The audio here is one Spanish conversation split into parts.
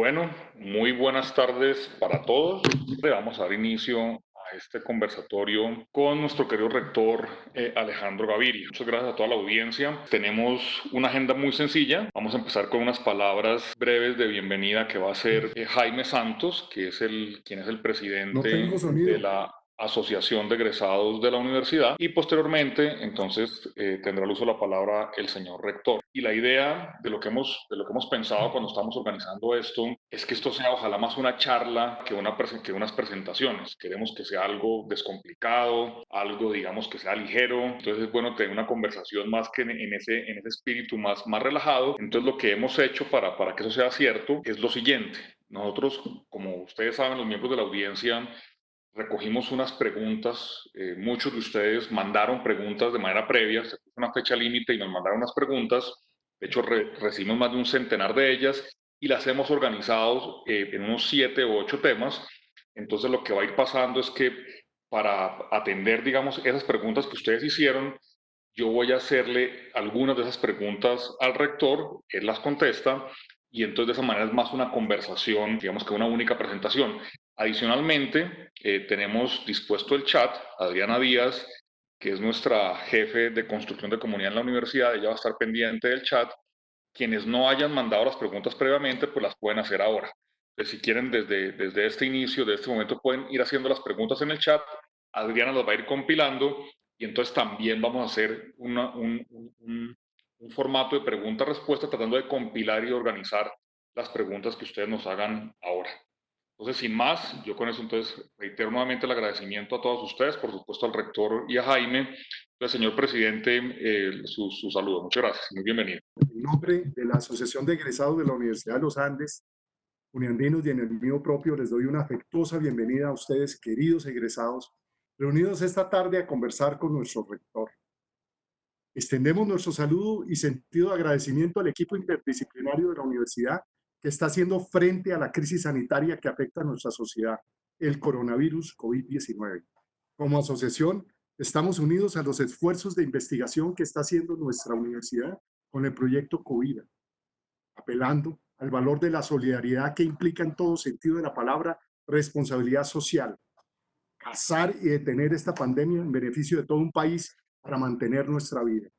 Bueno, muy buenas tardes para todos. Le vamos a dar inicio a este conversatorio con nuestro querido rector Alejandro Gaviria. Muchas gracias a toda la audiencia. Tenemos una agenda muy sencilla. Vamos a empezar con unas palabras breves de bienvenida que va a hacer Jaime Santos, que es quien es el No tengo presidente de sonido. la Asociación de Egresados de la Universidad, y posteriormente entonces tendrá el uso de la palabra el señor rector. Y la idea de lo que hemos pensado cuando estamos organizando esto es que esto sea ojalá más una charla que unas presentaciones. Queremos que sea algo descomplicado, algo digamos que sea ligero. Entonces es bueno tener una conversación más que en ese espíritu más relajado. Entonces lo que hemos hecho para que eso sea cierto es lo siguiente. Nosotros, como ustedes saben, los miembros de la audiencia, recogimos unas preguntas. Muchos de ustedes mandaron preguntas de manera previa, se puso una fecha límite y nos mandaron unas preguntas. De hecho, recibimos más de un centenar de ellas y las hemos organizado en unos 7 u 8 temas. Entonces, lo que va a ir pasando es que para atender, digamos, esas preguntas que ustedes hicieron, yo voy a hacerle algunas de esas preguntas al rector, él las contesta, y entonces de esa manera es más una conversación, digamos que una única presentación. Adicionalmente, tenemos dispuesto el chat. Adriana Díaz, que es nuestra jefe de construcción de comunidad en la universidad, ella va a estar pendiente del chat. Quienes no hayan mandado las preguntas previamente, pues las pueden hacer ahora. Entonces, si quieren, desde este inicio, de este momento, pueden ir haciendo las preguntas en el chat. Adriana las va a ir compilando y entonces también vamos a hacer un formato de pregunta-respuesta tratando de compilar y organizar las preguntas que ustedes nos hagan ahora. Entonces, sin más, yo con eso entonces reitero nuevamente el agradecimiento a todos ustedes, por supuesto al rector y a Jaime. Entonces, señor presidente, su saludo. Muchas gracias. Muy bienvenido. En nombre de la Asociación de Egresados de la Universidad de los Andes, Uniandinos, y en el mío propio les doy una afectuosa bienvenida a ustedes, queridos egresados, reunidos esta tarde a conversar con nuestro rector. Extendemos nuestro saludo y sentido de agradecimiento al equipo interdisciplinario de la universidad que está haciendo frente a la crisis sanitaria que afecta a nuestra sociedad, el coronavirus COVID-19. Como asociación, estamos unidos a los esfuerzos de investigación que está haciendo nuestra universidad con el proyecto COVID, apelando al valor de la solidaridad que implica en todo sentido de la palabra responsabilidad social, cazar y detener esta pandemia en beneficio de todo un país para mantener nuestra vida.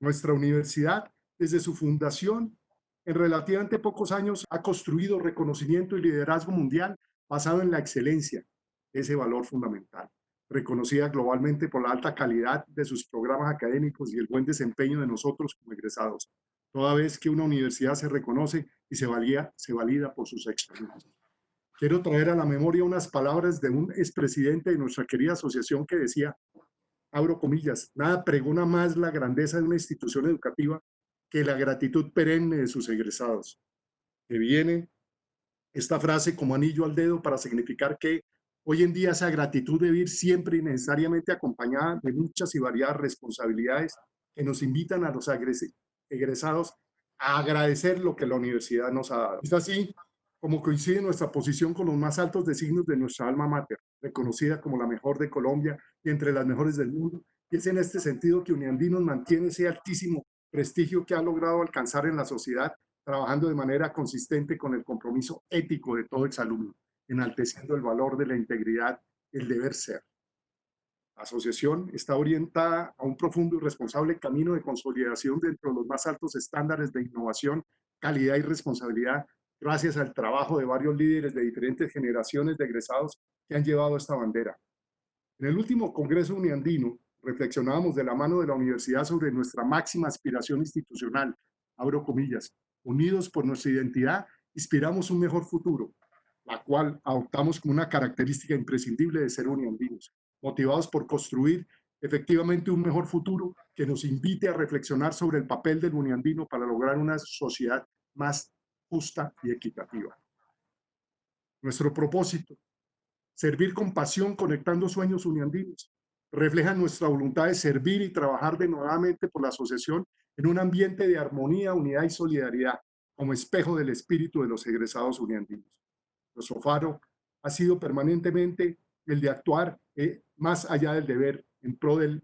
Nuestra universidad, desde su fundación, en relativamente pocos años, ha construido reconocimiento y liderazgo mundial basado en la excelencia, ese valor fundamental, reconocida globalmente por la alta calidad de sus programas académicos y el buen desempeño de nosotros como egresados, toda vez que una universidad se reconoce y se valida por sus experiencias. Quiero traer a la memoria unas palabras de un expresidente de nuestra querida asociación que decía, abro comillas, nada pregona más la grandeza de una institución educativa que la gratitud perenne de sus egresados. Que viene esta frase como anillo al dedo para significar que hoy en día esa gratitud debe ir siempre y necesariamente acompañada de muchas y variadas responsabilidades que nos invitan a los egresados a agradecer lo que la universidad nos ha dado. Es así como coincide nuestra posición con los más altos designios de nuestra alma mater, reconocida como la mejor de Colombia y entre las mejores del mundo. Y es en este sentido que Uniandinos mantiene ese altísimo prestigio que ha logrado alcanzar en la sociedad, trabajando de manera consistente con el compromiso ético de todo exalumno, enalteciendo el valor de la integridad y el deber ser. La asociación está orientada a un profundo y responsable camino de consolidación dentro de los más altos estándares de innovación, calidad y responsabilidad, gracias al trabajo de varios líderes de diferentes generaciones de egresados que han llevado esta bandera. En el último Congreso Uniandino, reflexionábamos de la mano de la universidad sobre nuestra máxima aspiración institucional, abro comillas, unidos por nuestra identidad, inspiramos un mejor futuro, la cual adoptamos como una característica imprescindible de ser uniandinos, motivados por construir efectivamente un mejor futuro que nos invite a reflexionar sobre el papel del uniandino para lograr una sociedad más justa y equitativa. Nuestro propósito, servir con pasión conectando sueños uniandinos, refleja nuestra voluntad de servir y trabajar denodadamente por la asociación en un ambiente de armonía, unidad y solidaridad, como espejo del espíritu de los egresados uniandinos. Nuestro faro ha sido permanentemente el de actuar más allá del deber en pro del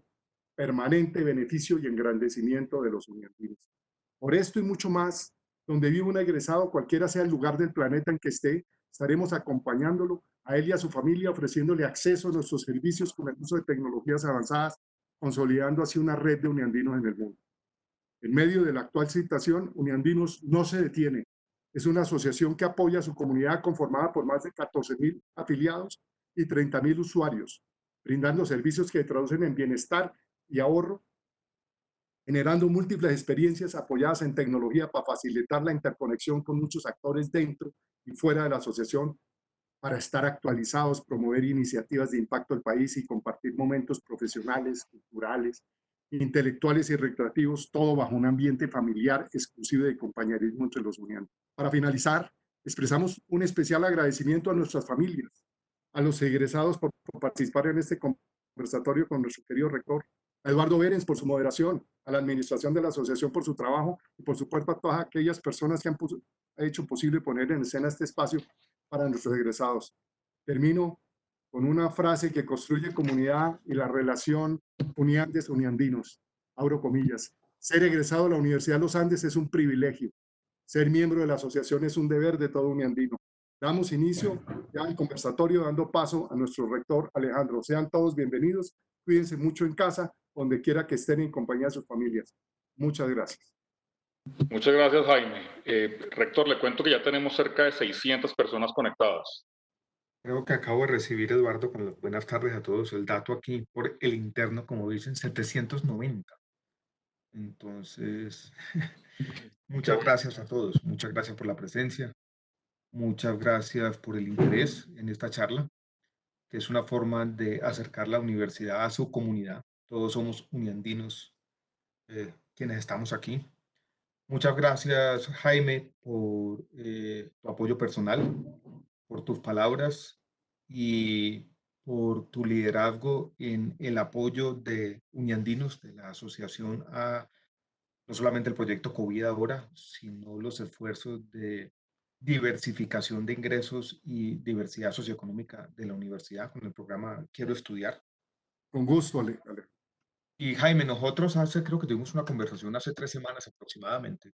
permanente beneficio y engrandecimiento de los uniandinos. Por esto y mucho más, Donde vive un egresado, cualquiera sea el lugar del planeta en que esté, estaremos acompañándolo a él y a su familia, ofreciéndole acceso a nuestros servicios con el uso de tecnologías avanzadas, consolidando así una red de uniandinos en el mundo. En medio de la actual situación, Uniandinos no se detiene. Es una asociación que apoya a su comunidad conformada por más de 14.000 afiliados y 30.000 usuarios, brindando servicios que traducen en bienestar y ahorro, generando múltiples experiencias apoyadas en tecnología para facilitar la interconexión con muchos actores dentro y fuera de la asociación, para estar actualizados, promover iniciativas de impacto al país y compartir momentos profesionales, culturales, intelectuales y recreativos, todo bajo un ambiente familiar exclusivo de compañerismo entre los uniantes. Para finalizar, expresamos un especial agradecimiento a nuestras familias, a los egresados por participar en este conversatorio con nuestro querido rector, a Eduardo Berens por su moderación, a la administración de la asociación por su trabajo y por supuesto a todas aquellas personas que han hecho posible poner en escena este espacio para nuestros egresados. Termino con una frase que construye comunidad y la relación uniandes-uniandinos. Abro comillas. Ser egresado de la Universidad de los Andes es un privilegio. Ser miembro de la asociación es un deber de todo uniandino. Damos inicio ya al conversatorio dando paso a nuestro rector Alejandro. Sean todos bienvenidos. Cuídense mucho en casa, donde quiera que estén en compañía de sus familias. Muchas gracias. Muchas gracias, Jaime. Rector, le cuento que ya tenemos cerca de 600 personas conectadas. Creo que acabo de recibir, Eduardo, con las buenas tardes a todos, el dato aquí por el interno, como dicen, 790. Entonces, muchas gracias a todos, muchas gracias por la presencia, muchas gracias por el interés en esta charla, que es una forma de acercar la universidad a su comunidad. Todos somos uniandinos quienes estamos aquí. Muchas gracias, Jaime, por tu apoyo personal, por tus palabras y por tu liderazgo en el apoyo de Uniandinos, de la asociación a no solamente el proyecto COVID ahora, sino los esfuerzos de diversificación de ingresos y diversidad socioeconómica de la universidad con el programa Quiero Estudiar. Con gusto, Ale. Y Jaime, nosotros creo que tuvimos una conversación hace 3 semanas aproximadamente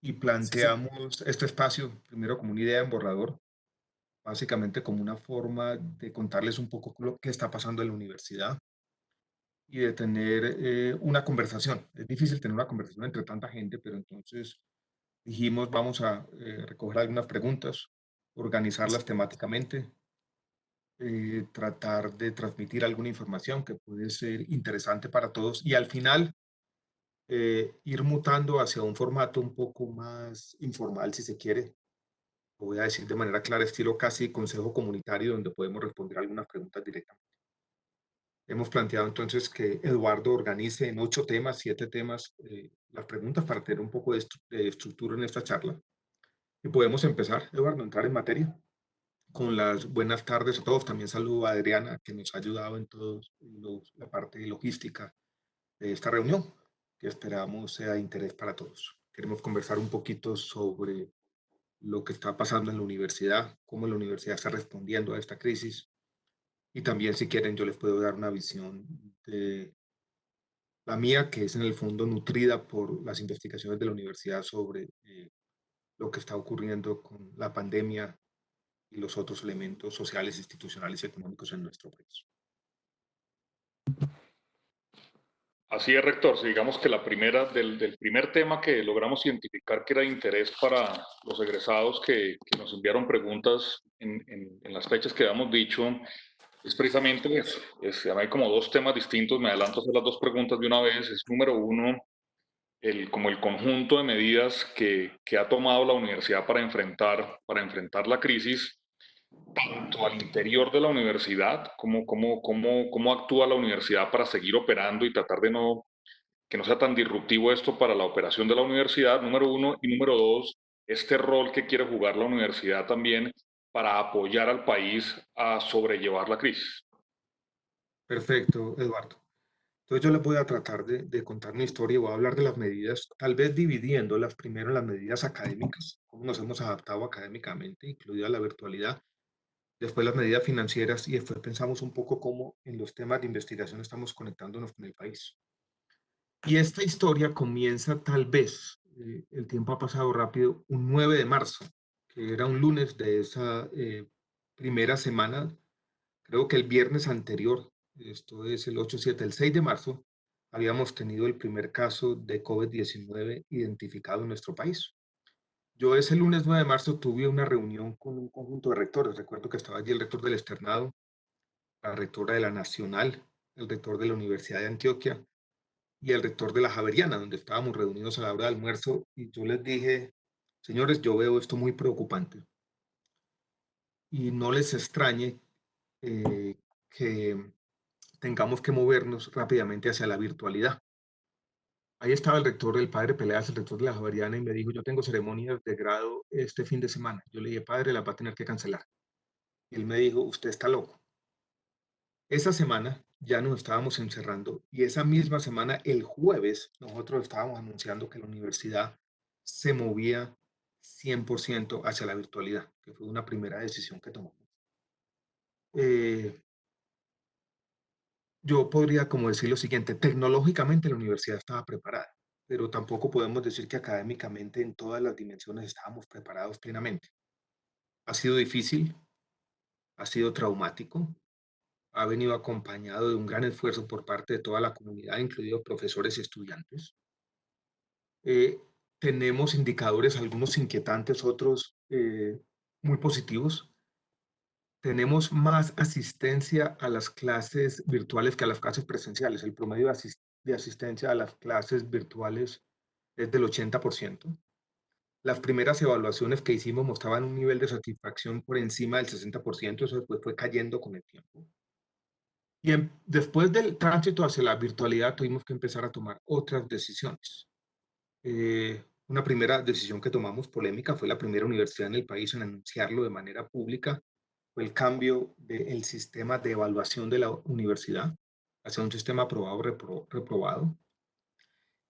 y Sí, sí. planteamos este espacio primero como una idea en borrador, básicamente como una forma de contarles un poco lo que está pasando en la universidad y de tener una conversación. Es difícil tener una conversación entre tanta gente, pero entonces dijimos vamos a recoger algunas preguntas, organizarlas temáticamente, tratar de transmitir alguna información que puede ser interesante para todos y al final ir mutando hacia un formato un poco más informal, si se quiere, lo voy a decir de manera clara, estilo casi consejo comunitario, donde podemos responder algunas preguntas directamente. Hemos planteado entonces que Eduardo organice en 8 temas, 7 temas, las preguntas para tener un poco de estructura en esta charla. Y podemos empezar, Eduardo, a entrar en materia con las buenas tardes a todos. También saludo a Adriana, que nos ha ayudado en toda la parte logística de esta reunión, que esperamos sea de interés para todos. Queremos conversar un poquito sobre lo que está pasando en la universidad, cómo la universidad está respondiendo a esta crisis. Y también, si quieren, yo les puedo dar una visión de la mía, que es en el fondo nutrida por las investigaciones de la universidad sobre lo que está ocurriendo con la pandemia y los otros elementos sociales, institucionales y económicos en nuestro país. Así es, rector. Si digamos que del primer tema que logramos identificar que era de interés para los egresados que nos enviaron preguntas en las fechas que habíamos dicho, es precisamente eso. Hay como dos temas distintos. Me adelanto a hacer las dos preguntas de una vez. Es número uno, como el conjunto de medidas que ha tomado la universidad para enfrentar la crisis, tanto al interior de la universidad, cómo actúa la universidad para seguir operando y tratar de que no sea tan disruptivo esto para la operación de la universidad, número uno, y número dos, este rol que quiere jugar la universidad también para apoyar al país a sobrellevar la crisis. Perfecto, Eduardo. Entonces yo les voy a tratar de contar mi historia y voy a hablar de las medidas, tal vez dividiéndolas primero en las medidas académicas, cómo nos hemos adaptado académicamente, incluida la virtualidad, después las medidas financieras y después pensamos un poco cómo en los temas de investigación estamos conectándonos con el país. Y esta historia comienza tal vez el tiempo ha pasado rápido, un 9 de marzo, que era un lunes de esa primera semana, creo que el viernes anterior, esto es el 8-7, el 6 de marzo, habíamos tenido el primer caso de COVID-19 identificado en nuestro país. Yo ese lunes 9 de marzo tuve una reunión con un conjunto de rectores. Recuerdo que estaba allí el rector del Externado, la rectora de la Nacional, el rector de la Universidad de Antioquia y el rector de la Javeriana, donde estábamos reunidos a la hora de almuerzo. Y yo les dije, señores, yo veo esto muy preocupante y no les extrañe que tengamos que movernos rápidamente hacia la virtualidad. Ahí estaba el rector, el padre Peleas, el rector de la Javeriana, y me dijo, yo tengo ceremonias de grado este fin de semana. Yo le dije, padre, las va a tener que cancelar. Y él me dijo, usted está loco. Esa semana ya nos estábamos encerrando y esa misma semana, el jueves, nosotros estábamos anunciando que la universidad se movía 100% hacia la virtualidad, que fue una primera decisión que tomamos. Yo podría como decir lo siguiente, tecnológicamente la universidad estaba preparada, pero tampoco podemos decir que académicamente en todas las dimensiones estábamos preparados plenamente. Ha sido difícil, ha sido traumático, ha venido acompañado de un gran esfuerzo por parte de toda la comunidad, incluidos profesores y estudiantes. Eh, Tenemos indicadores, algunos inquietantes, otros muy positivos. Tenemos más asistencia a las clases virtuales que a las clases presenciales. El promedio de asistencia a las clases virtuales es del 80%. Las primeras evaluaciones que hicimos mostraban un nivel de satisfacción por encima del 60%, eso después fue cayendo con el tiempo. Y después del tránsito hacia la virtualidad tuvimos que empezar a tomar otras decisiones. Una primera decisión que tomamos polémica, fue la primera universidad en el país en anunciarlo de manera pública, fue el cambio del sistema de evaluación de la universidad hacia un sistema aprobado reprobado,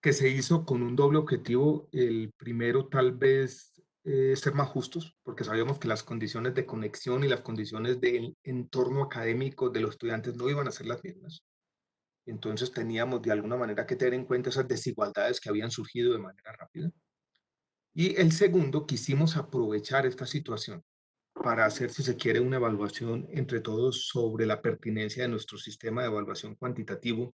que se hizo con un doble objetivo. El primero, tal vez ser más justos, porque sabíamos que las condiciones de conexión y las condiciones del entorno académico de los estudiantes no iban a ser las mismas. Entonces teníamos de alguna manera que tener en cuenta esas desigualdades que habían surgido de manera rápida. Y el segundo, quisimos aprovechar esta situación para hacer, si se quiere, una evaluación entre todos sobre la pertinencia de nuestro sistema de evaluación cuantitativo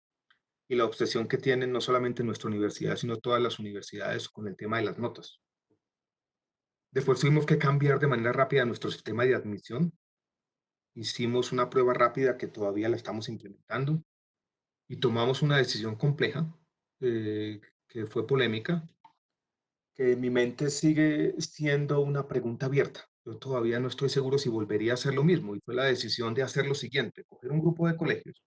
y la obsesión que tienen no solamente nuestra universidad, sino todas las universidades con el tema de las notas. Después tuvimos que cambiar de manera rápida nuestro sistema de admisión. Hicimos una prueba rápida que todavía la estamos implementando y tomamos una decisión compleja que fue polémica, que en mi mente sigue siendo una pregunta abierta. Yo todavía no estoy seguro si volvería a hacer lo mismo, y fue la decisión de hacer lo siguiente: coger un grupo de colegios,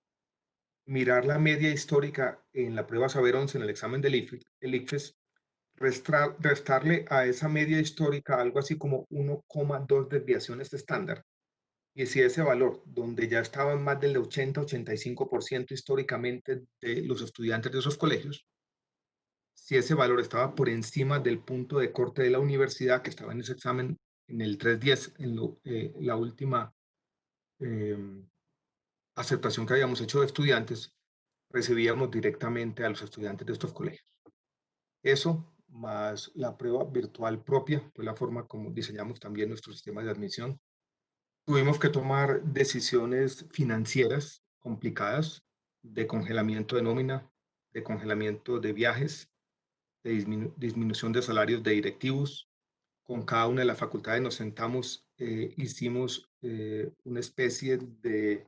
mirar la media histórica en la prueba Saber 11 en el examen del ICFES, restarle a esa media histórica algo así como 1,2 desviaciones de estándar. Y si ese valor, donde ya estaban más del 80-85% históricamente de los estudiantes de esos colegios, si ese valor estaba por encima del punto de corte de la universidad, que estaba en ese examen, en el 310, la última aceptación que habíamos hecho de estudiantes, recibíamos directamente a los estudiantes de estos colegios. Eso, más la prueba virtual propia, fue la forma como diseñamos también nuestro sistema de admisión. Tuvimos que tomar decisiones financieras complicadas, de congelamiento de nómina, de congelamiento de viajes, de disminución de salarios de directivos. Con cada una de las facultades nos sentamos, hicimos una especie de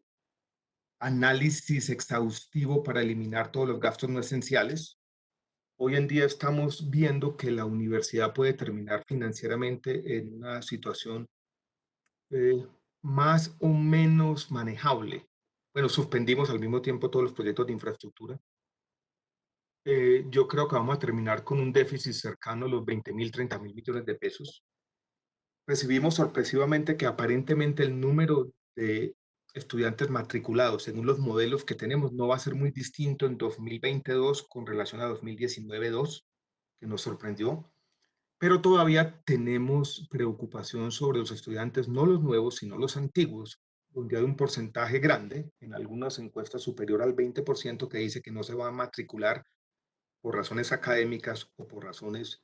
análisis exhaustivo para eliminar todos los gastos no esenciales. Hoy en día estamos viendo que la universidad puede terminar financieramente en una situación eh, más o menos manejable. Bueno, suspendimos al mismo tiempo todos los proyectos de infraestructura. Yo creo que vamos a terminar con un déficit cercano a los 20.000, 30.000 millones de pesos. Recibimos sorpresivamente que aparentemente el número de estudiantes matriculados, según los modelos que tenemos, no va a ser muy distinto en 2022 con relación a 2019-2, que nos sorprendió. Pero todavía tenemos preocupación sobre los estudiantes, no los nuevos, sino los antiguos, donde hay un porcentaje grande, en algunas encuestas superior al 20%, que dice que no se va a matricular por razones académicas o por razones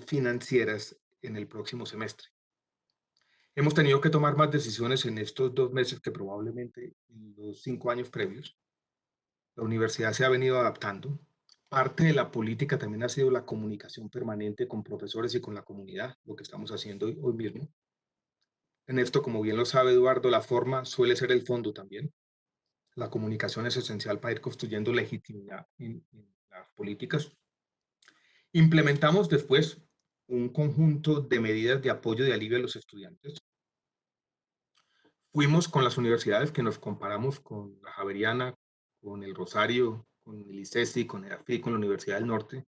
financieras en el próximo semestre. Hemos tenido que tomar más decisiones en estos 2 meses que probablemente en los 5 años previos. La universidad se ha venido adaptando. Parte de la política también ha sido la comunicación permanente con profesores y con la comunidad, lo que estamos haciendo hoy mismo. En esto, como bien lo sabe Eduardo, la forma suele ser el fondo también. La comunicación es esencial para ir construyendo legitimidad en las políticas. Implementamos después un conjunto de medidas de apoyo y de alivio a los estudiantes. Fuimos con las universidades que nos comparamos con la Javeriana, con el Rosario, con el ICESI, con el AFI, con la Universidad del Norte,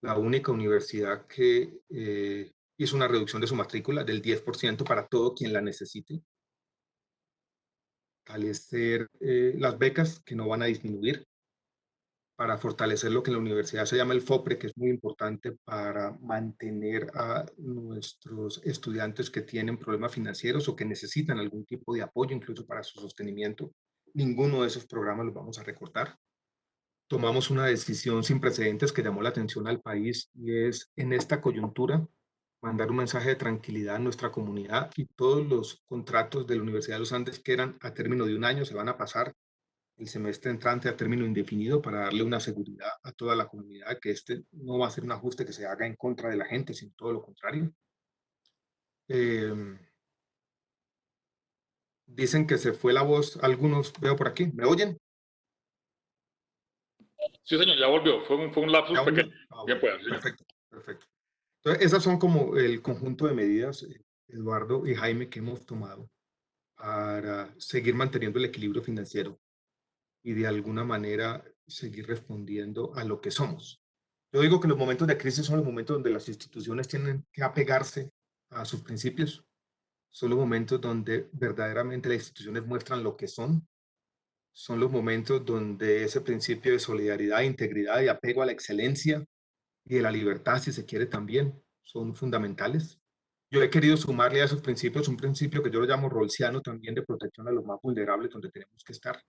la única universidad que hizo una reducción de su matrícula del 10% para todo quien la necesite. Fortalecer las becas que no van a disminuir, para fortalecer lo que en la universidad se llama el FOPRE, que es muy importante para mantener a nuestros estudiantes que tienen problemas financieros o que necesitan algún tipo de apoyo, incluso para su sostenimiento. Ninguno de esos programas los vamos a recortar. Tomamos una decisión sin precedentes que llamó la atención al país y es, en esta coyuntura, mandar un mensaje de tranquilidad a nuestra comunidad, y todos los contratos de la Universidad de los Andes que eran a término de un año se van a pasar el semestre entrante a término indefinido, para darle una seguridad a toda la comunidad que este no va a ser un ajuste que se haga en contra de la gente, sino todo lo contrario. Dicen que se fue la voz, algunos veo por aquí, ¿me oyen? Sí, señor, ya volvió. Fue un lapsus ¿Ya volvió? pequeño. Ah, Bien bueno, pueda, señor. perfecto, perfecto. Entonces, esas son como el conjunto de medidas, Eduardo y Jaime, que hemos tomado para seguir manteniendo el equilibrio financiero y de alguna manera seguir respondiendo a lo que somos. Yo digo que los momentos de crisis son los momentos donde las instituciones tienen que apegarse a sus principios. Son los momentos donde verdaderamente las instituciones muestran lo que son. Son los momentos donde ese principio de solidaridad, integridad y apego a la excelencia y de la libertad, si se quiere también, son fundamentales. Yo he querido sumarle a esos principios un principio que yo lo llamo rolsiano también, de protección a los más vulnerables, donde tenemos que estar.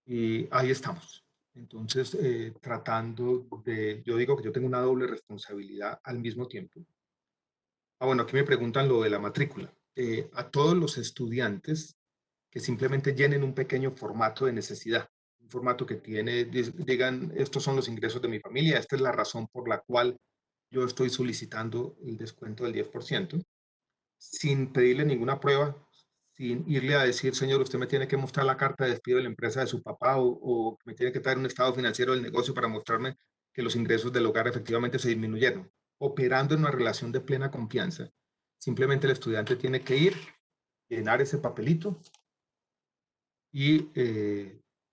Y ahí estamos. Entonces, tratando de, yo digo que yo tengo una doble responsabilidad al mismo tiempo. Bueno, aquí me preguntan lo de la matrícula. A todos los estudiantes que simplemente llenen un pequeño formato de necesidad, un formato que tiene, digan, estos son los ingresos de mi familia, esta es la razón por la cual yo estoy solicitando el descuento del 10%, sin pedirle ninguna prueba, sin irle a decir, señor, usted me tiene que mostrar la carta de despido de la empresa de su papá, o me tiene que traer un estado financiero del negocio para mostrarme que los ingresos del hogar efectivamente se disminuyeron. Operando en una relación de plena confianza, simplemente el estudiante tiene que ir, llenar ese papelito y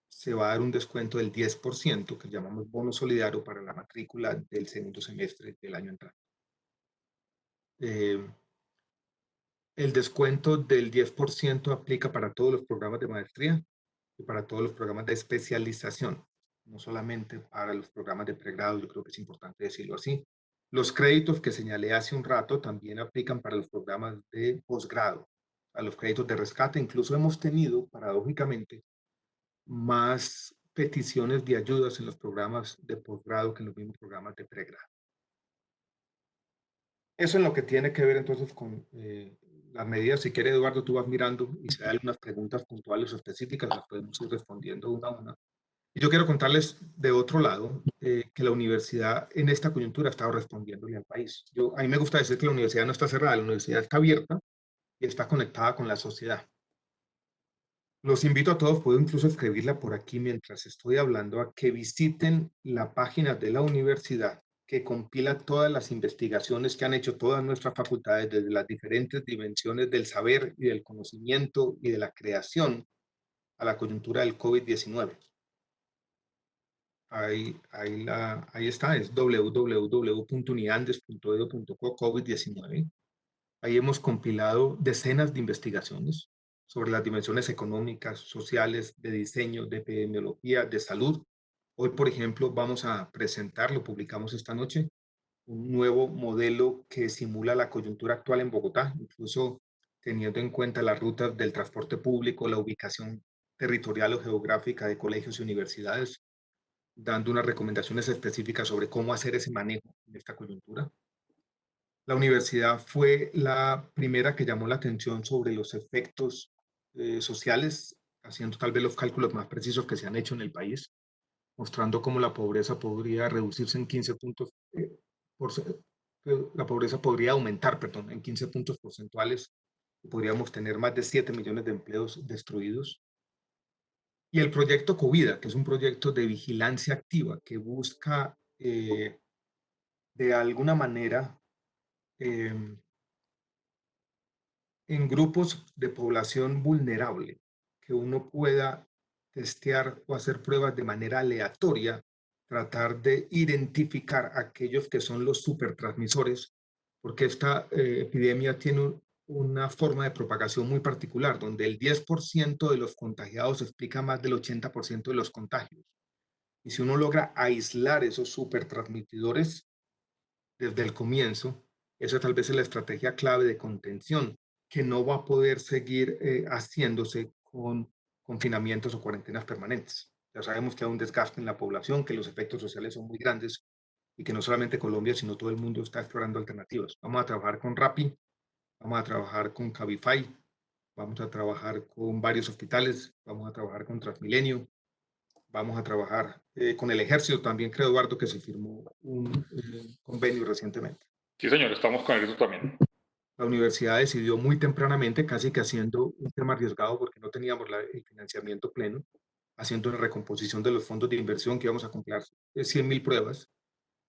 se va a dar un descuento del 10%, que llamamos bono solidario, para la matrícula del segundo semestre del año entrante. El descuento del 10% aplica para todos los programas de maestría y para todos los programas de especialización, no solamente para los programas de pregrado. Yo creo que es importante decirlo así. Los créditos que señalé hace un rato también aplican para los programas de posgrado, a los créditos de rescate. Incluso hemos tenido, paradójicamente, más peticiones de ayudas en los programas de posgrado que en los mismos programas de pregrado. Eso en lo que tiene que ver entonces con las medidas. Si quiere, Eduardo, tú vas mirando y si hay algunas preguntas puntuales o específicas, las podemos ir respondiendo una a una. Y yo quiero contarles de otro lado que la universidad en esta coyuntura ha estado respondiéndole al país. A mí me gusta decir que la universidad no está cerrada, la universidad está abierta y está conectada con la sociedad. Los invito a todos, puedo incluso escribirla por aquí mientras estoy hablando, a que visiten la página de la universidad, que compila todas las investigaciones que han hecho todas nuestras facultades desde las diferentes dimensiones del saber y del conocimiento y de la creación a la coyuntura del COVID-19. Ahí está, es www.uniandes.edu.co COVID-19. Ahí hemos compilado decenas de investigaciones sobre las dimensiones económicas, sociales, de diseño, de epidemiología, de salud. Hoy, por ejemplo, vamos a presentar, lo publicamos esta noche, un nuevo modelo que simula la coyuntura actual en Bogotá, incluso teniendo en cuenta las rutas del transporte público, la ubicación territorial o geográfica de colegios y universidades, dando unas recomendaciones específicas sobre cómo hacer ese manejo en esta coyuntura. La universidad fue la primera que llamó la atención sobre los efectos sociales, haciendo tal vez los cálculos más precisos que se han hecho en el país, mostrando cómo la pobreza podría reducirse en 15 puntos, la pobreza podría aumentar, perdón, en 15 puntos porcentuales, y podríamos tener más de 7 millones de empleos destruidos. Y el proyecto Covida, que es un proyecto de vigilancia activa que busca de alguna manera em, en grupos de población vulnerable, que uno pueda testear o hacer pruebas de manera aleatoria, tratar de identificar a aquellos que son los supertransmisores, porque esta epidemia tiene una forma de propagación muy particular, donde el 10% de los contagiados explica más del 80% de los contagios. Y si uno logra aislar esos supertransmitidores desde el comienzo, esa tal vez es la estrategia clave de contención, que no va a poder seguir haciéndose con confinamientos o cuarentenas permanentes. Ya sabemos que hay un desgaste en la población, que los efectos sociales son muy grandes y que no solamente Colombia, sino todo el mundo está explorando alternativas. Vamos a trabajar con Rappi, vamos a trabajar con Cabify, vamos a trabajar con varios hospitales, vamos a trabajar con Transmilenio, vamos a trabajar con el ejército también, creo, Eduardo, que se firmó un convenio recientemente. Sí, señor, estamos con eso también. La universidad decidió muy tempranamente, casi que haciendo un tema arriesgado porque no teníamos el financiamiento pleno, haciendo una recomposición de los fondos de inversión que íbamos a comprar 100.000 pruebas.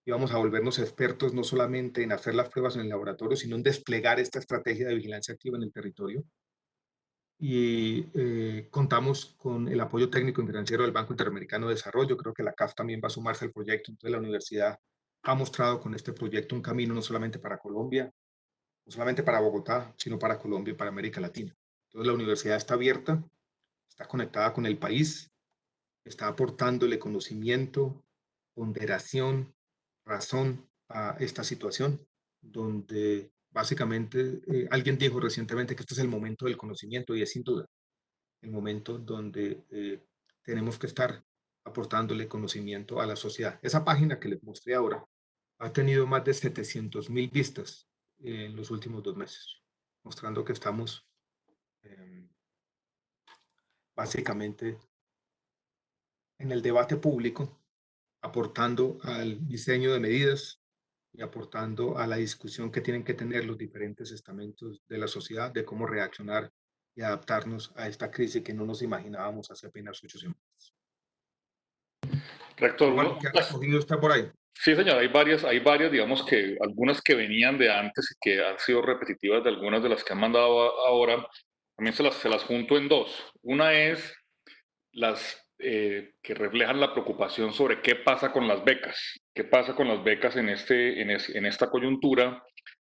Íbamos a volvernos expertos no solamente en hacer las pruebas en el laboratorio, sino en desplegar esta estrategia de vigilancia activa en el territorio. Y contamos con el apoyo técnico y financiero del Banco Interamericano de Desarrollo. Creo que la CAF también va a sumarse al proyecto. Entonces la universidad ha mostrado con este proyecto un camino no solamente para Colombia, no solamente para Bogotá, sino para Colombia y para América Latina. Entonces la universidad está abierta, está conectada con el país, está aportándole conocimiento, ponderación, razón a esta situación, donde básicamente alguien dijo recientemente que este es el momento del conocimiento y es sin duda el momento donde tenemos que estar aportándole conocimiento a la sociedad. Esa página que les mostré ahora ha tenido más de 700.000 vistas en los últimos 2 meses, mostrando que estamos básicamente en el debate público, aportando al diseño de medidas y aportando a la discusión que tienen que tener los diferentes estamentos de la sociedad de cómo reaccionar y adaptarnos a esta crisis que no nos imaginábamos hace apenas 8 semanas. Rector, Eduardo, ¿qué ha recogido usted por ahí? sí, señor, hay varias, digamos que algunas que venían de antes y que han sido repetitivas de algunas de las que han mandado ahora. También se las junto en dos. Una es las que reflejan la preocupación sobre qué pasa con las becas, qué pasa con las becas en esta coyuntura,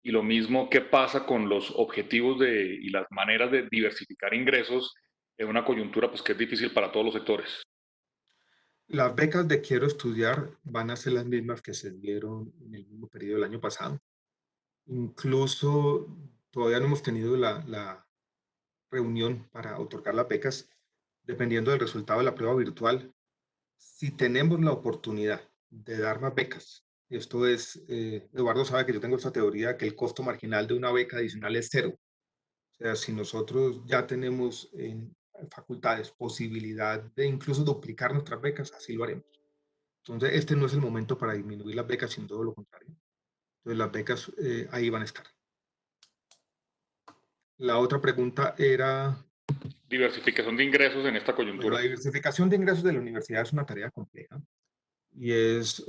y lo mismo qué pasa con los objetivos y las maneras de diversificar ingresos en una coyuntura pues, que es difícil para todos los sectores. Las becas de Quiero Estudiar van a ser las mismas que se dieron en el mismo periodo del año pasado. Incluso todavía no hemos tenido la reunión para otorgar las becas, dependiendo del resultado de la prueba virtual. Si tenemos la oportunidad de dar más becas, esto es, Eduardo sabe que yo tengo esta teoría que el costo marginal de una beca adicional es cero. O sea, si nosotros ya tenemos en facultades posibilidad de incluso duplicar nuestras becas, así lo haremos. Entonces, este no es el momento para disminuir las becas, sino todo lo contrario. Entonces, las becas ahí van a estar. La otra pregunta era... Diversificación de ingresos en esta Bueno, coyuntura. la diversificación de ingresos de la universidad es una tarea compleja y es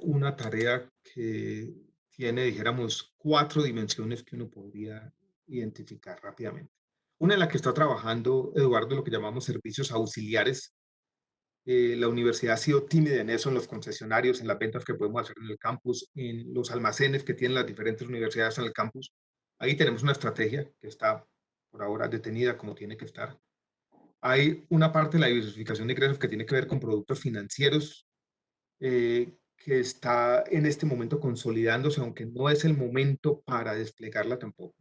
una tarea que tiene, dijéramos, 4 dimensiones que uno podría identificar rápidamente. Una en la que está trabajando Eduardo, lo que llamamos servicios auxiliares. La universidad ha sido tímida en eso, en los concesionarios, en las ventas que podemos hacer en el campus, en los almacenes que tienen las diferentes universidades en el campus. Ahí tenemos una estrategia que está por ahora detenida como tiene que estar. Hay una parte de la diversificación de ingresos que tiene que ver con productos financieros, que está en este momento consolidándose, aunque no es el momento para desplegarla tampoco.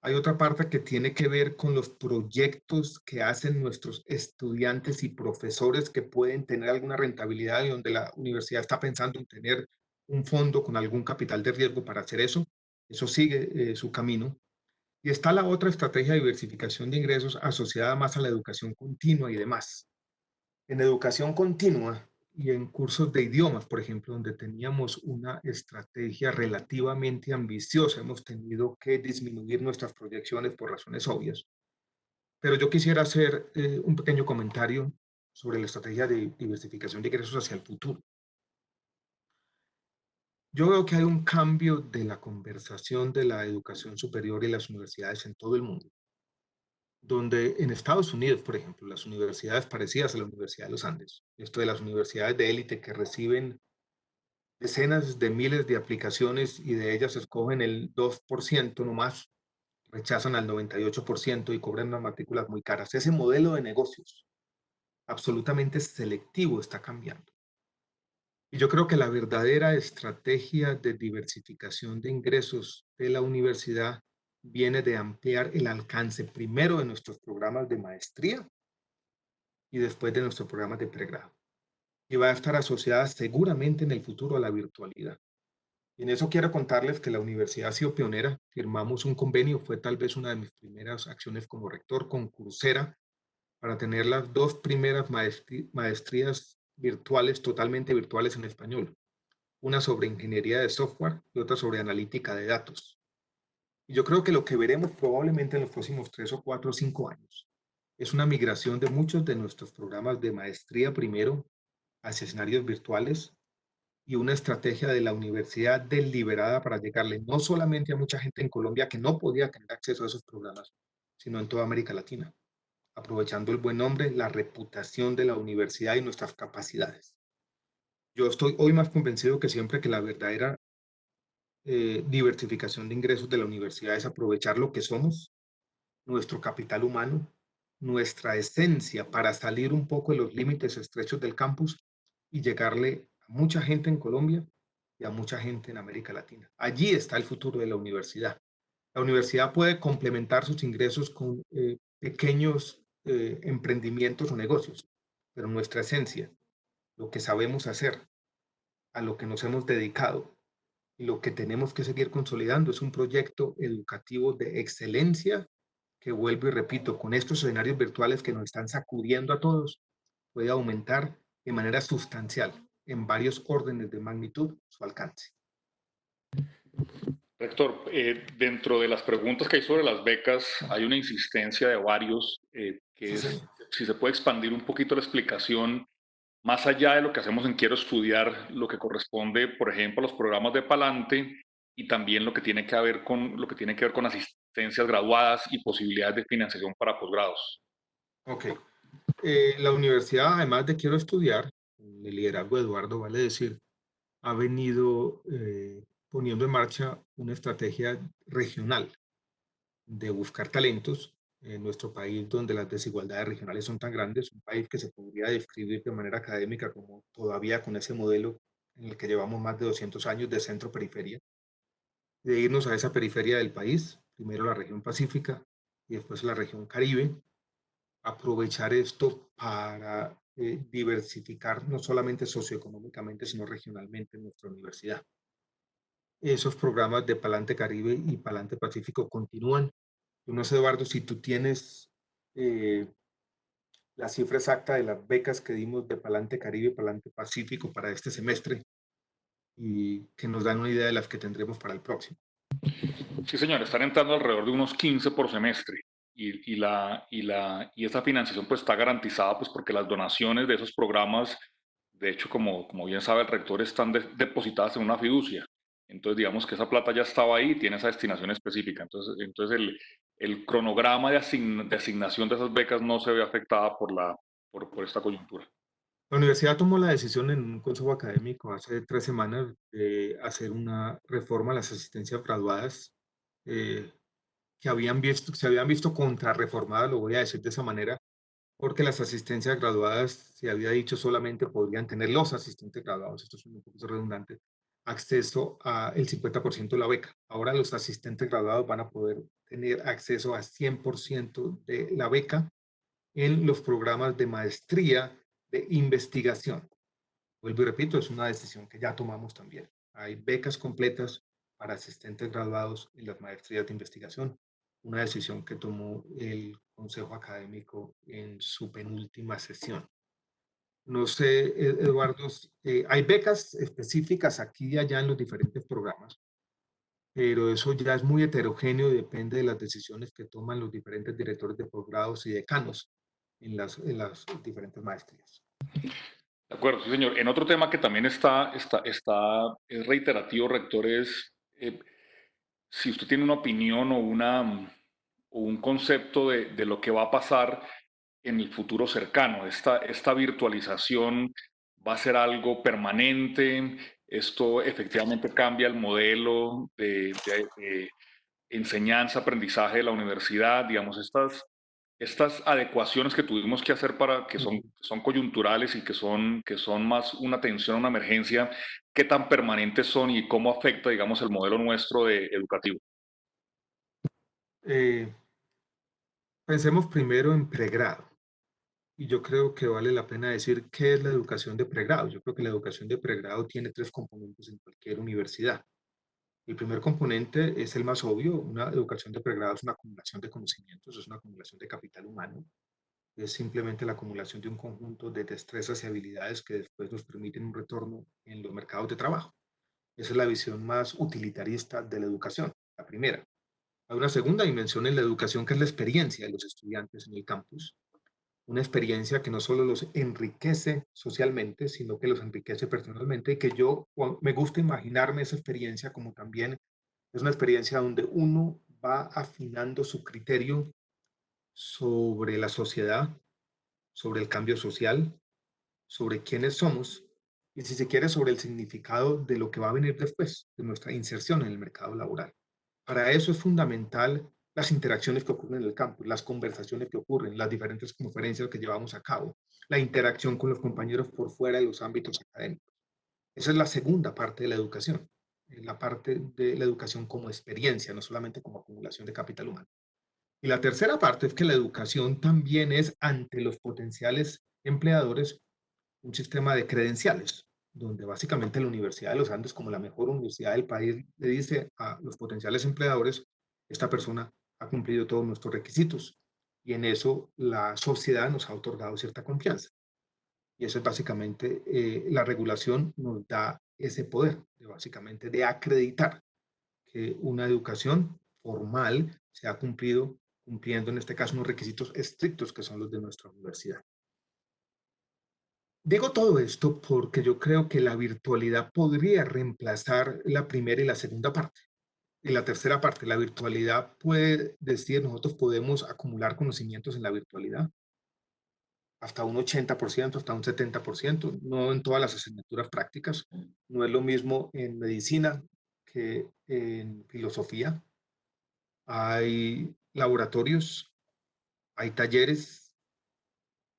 Hay otra parte que tiene que ver con los proyectos que hacen nuestros estudiantes y profesores que pueden tener alguna rentabilidad y donde la universidad está pensando en tener un fondo con algún capital de riesgo para hacer eso. Eso sigue su camino. Y está la otra estrategia de diversificación de ingresos asociada más a la educación continua y demás. En educación continua y en cursos de idiomas, por ejemplo, donde teníamos una estrategia relativamente ambiciosa, hemos tenido que disminuir nuestras proyecciones por razones obvias. Pero yo quisiera hacer un pequeño comentario sobre la estrategia de diversificación de ingresos hacia el futuro. Yo veo que hay un cambio de la conversación de la educación superior y las universidades en todo el mundo, donde en Estados Unidos, por ejemplo, las universidades parecidas a la Universidad de los Andes, esto de las universidades de élite que reciben decenas de miles de aplicaciones y de ellas escogen el 2% nomás, rechazan al 98% y cobran unas matrículas muy caras. Ese modelo de negocios absolutamente selectivo está cambiando. Y yo creo que la verdadera estrategia de diversificación de ingresos de la universidad viene de ampliar el alcance primero de nuestros programas de maestría y después de nuestros programas de pregrado. Y va a estar asociada seguramente en el futuro a la virtualidad. Y en eso quiero contarles que la universidad ha sido pionera. Firmamos un convenio, fue tal vez una de mis primeras acciones como rector con Coursera para tener las dos primeras maestrías virtuales, totalmente virtuales en español. Una sobre ingeniería de software y otra sobre analítica de datos. Y yo creo que lo que veremos probablemente en los próximos 3 o 4 o 5 años es una migración de muchos de nuestros programas de maestría primero hacia escenarios virtuales y una estrategia de la universidad deliberada para llegarle no solamente a mucha gente en Colombia que no podía tener acceso a esos programas, sino en toda América Latina, aprovechando el buen nombre, la reputación de la universidad y nuestras capacidades. Yo estoy hoy más convencido que siempre que la verdadera diversificación de ingresos de la universidad es aprovechar lo que somos, nuestro capital humano, nuestra esencia para salir un poco de los límites estrechos del campus y llegarle a mucha gente en Colombia y a mucha gente en América Latina. Allí está el futuro de la universidad. La universidad puede complementar sus ingresos con pequeños emprendimientos o negocios, pero nuestra esencia, lo que sabemos hacer, a lo que nos hemos dedicado, y lo que tenemos que seguir consolidando es un proyecto educativo de excelencia que, vuelvo y repito, con estos escenarios virtuales que nos están sacudiendo a todos, puede aumentar de manera sustancial en varios órdenes de magnitud su alcance. Rector, dentro de las preguntas que hay sobre las becas, hay una insistencia de varios que es si se puede expandir un poquito la explicación más allá de lo que hacemos en Quiero Estudiar, lo que corresponde, por ejemplo, a los programas de Palante y también lo que tiene que ver con asistencias graduadas y posibilidades de financiación para posgrados. Ok. La universidad, además de Quiero Estudiar, el liderazgo de Eduardo, vale decir, ha venido poniendo en marcha una estrategia regional de buscar talentos en nuestro país donde las desigualdades regionales son tan grandes, un país que se podría describir de manera académica como todavía con ese modelo en el que llevamos más de 200 años de centro-periferia, de irnos a esa periferia del país, primero la región pacífica y después la región caribe, aprovechar esto para diversificar no solamente socioeconómicamente, sino regionalmente en nuestra universidad. Esos programas de Palante Caribe y Palante Pacífico continúan. Yo no sé, Eduardo, si tú tienes la cifra exacta de las becas que dimos de Palante Caribe y Palante Pacífico para este semestre y que nos dan una idea de las que tendremos para el próximo. Sí, señor, están entrando alrededor de unos 15 por semestre y esa financiación pues está garantizada pues porque las donaciones de esos programas, de hecho, como bien sabe el rector, están depositadas en una fiducia. Entonces, digamos que esa plata ya estaba ahí y tiene esa destinación específica. Entonces el cronograma de asignación de esas becas no se ve afectada por esta coyuntura. La universidad tomó la decisión en un consejo académico hace 3 semanas de hacer una reforma a las asistencias graduadas eh, que se habían visto contrarreformadas, lo voy a decir de esa manera, porque las asistencias graduadas, se había dicho, solamente podrían tener los asistentes graduados, esto es un poco redundante, acceso al 50% de la beca. Ahora los asistentes graduados van a poder tener acceso a 100% de la beca en los programas de maestría de investigación. Vuelvo y repito, es una decisión que ya tomamos también. Hay becas completas para asistentes graduados en las maestrías de investigación, una decisión que tomó el Consejo Académico en su penúltima sesión. No sé, Eduardo, hay becas específicas aquí y allá en los diferentes programas, pero eso ya es muy heterogéneo y depende de las decisiones que toman los diferentes directores de posgrados y decanos en las diferentes maestrías. De acuerdo, sí, señor. En otro tema que también es reiterativo, rector, es si usted tiene una opinión o un concepto de lo que va a pasar en el futuro cercano. Esta virtualización va a ser algo permanente. Esto efectivamente cambia el modelo de enseñanza, aprendizaje de la universidad, digamos, estas adecuaciones que tuvimos que hacer para que son coyunturales y que son más una atención a una emergencia, qué tan permanentes son y cómo afecta, digamos, el modelo nuestro de educativo. Eh, Pensemos primero en pregrado. Y yo creo que vale la pena decir qué es la educación de pregrado. Yo creo que la educación de pregrado tiene tres componentes en cualquier universidad. El primer componente es el más obvio. Una educación de pregrado es una acumulación de conocimientos, es una acumulación de capital humano. Es simplemente la acumulación de un conjunto de destrezas y habilidades que después nos permiten un retorno en los mercados de trabajo. Esa es la visión más utilitarista de la educación, la primera. Hay una segunda dimensión en la educación que es la experiencia de los estudiantes en el campus, una experiencia que no solo los enriquece socialmente, sino que los enriquece personalmente y que yo me gusta imaginarme esa experiencia como también es una experiencia donde uno va afinando su criterio sobre la sociedad, sobre el cambio social, sobre quiénes somos y si se quiere sobre el significado de lo que va a venir después, de nuestra inserción en el mercado laboral. Para eso es fundamental las interacciones que ocurren en el campus, las conversaciones que ocurren, las diferentes conferencias que llevamos a cabo, la interacción con los compañeros por fuera de los ámbitos académicos. Esa es la segunda parte de la educación, la parte de la educación como experiencia, no solamente como acumulación de capital humano. Y la tercera parte es que la educación también es ante los potenciales empleadores un sistema de credenciales, donde básicamente la Universidad de los Andes, como la mejor universidad del país, le dice a los potenciales empleadores, esta persona ha cumplido todos nuestros requisitos. Y en eso la sociedad nos ha otorgado cierta confianza. Y eso es básicamente, la regulación nos da ese poder, básicamente de acreditar que una educación formal se ha cumplido, cumpliendo en este caso unos requisitos estrictos que son los de nuestra universidad. Digo todo esto porque yo creo que la virtualidad podría reemplazar la primera y la segunda parte. Y la tercera parte, la virtualidad puede decir, nosotros podemos acumular conocimientos en la virtualidad, hasta un 80%, hasta un 70%, no en todas las asignaturas prácticas. No es lo mismo en medicina que en filosofía. Hay laboratorios, hay talleres,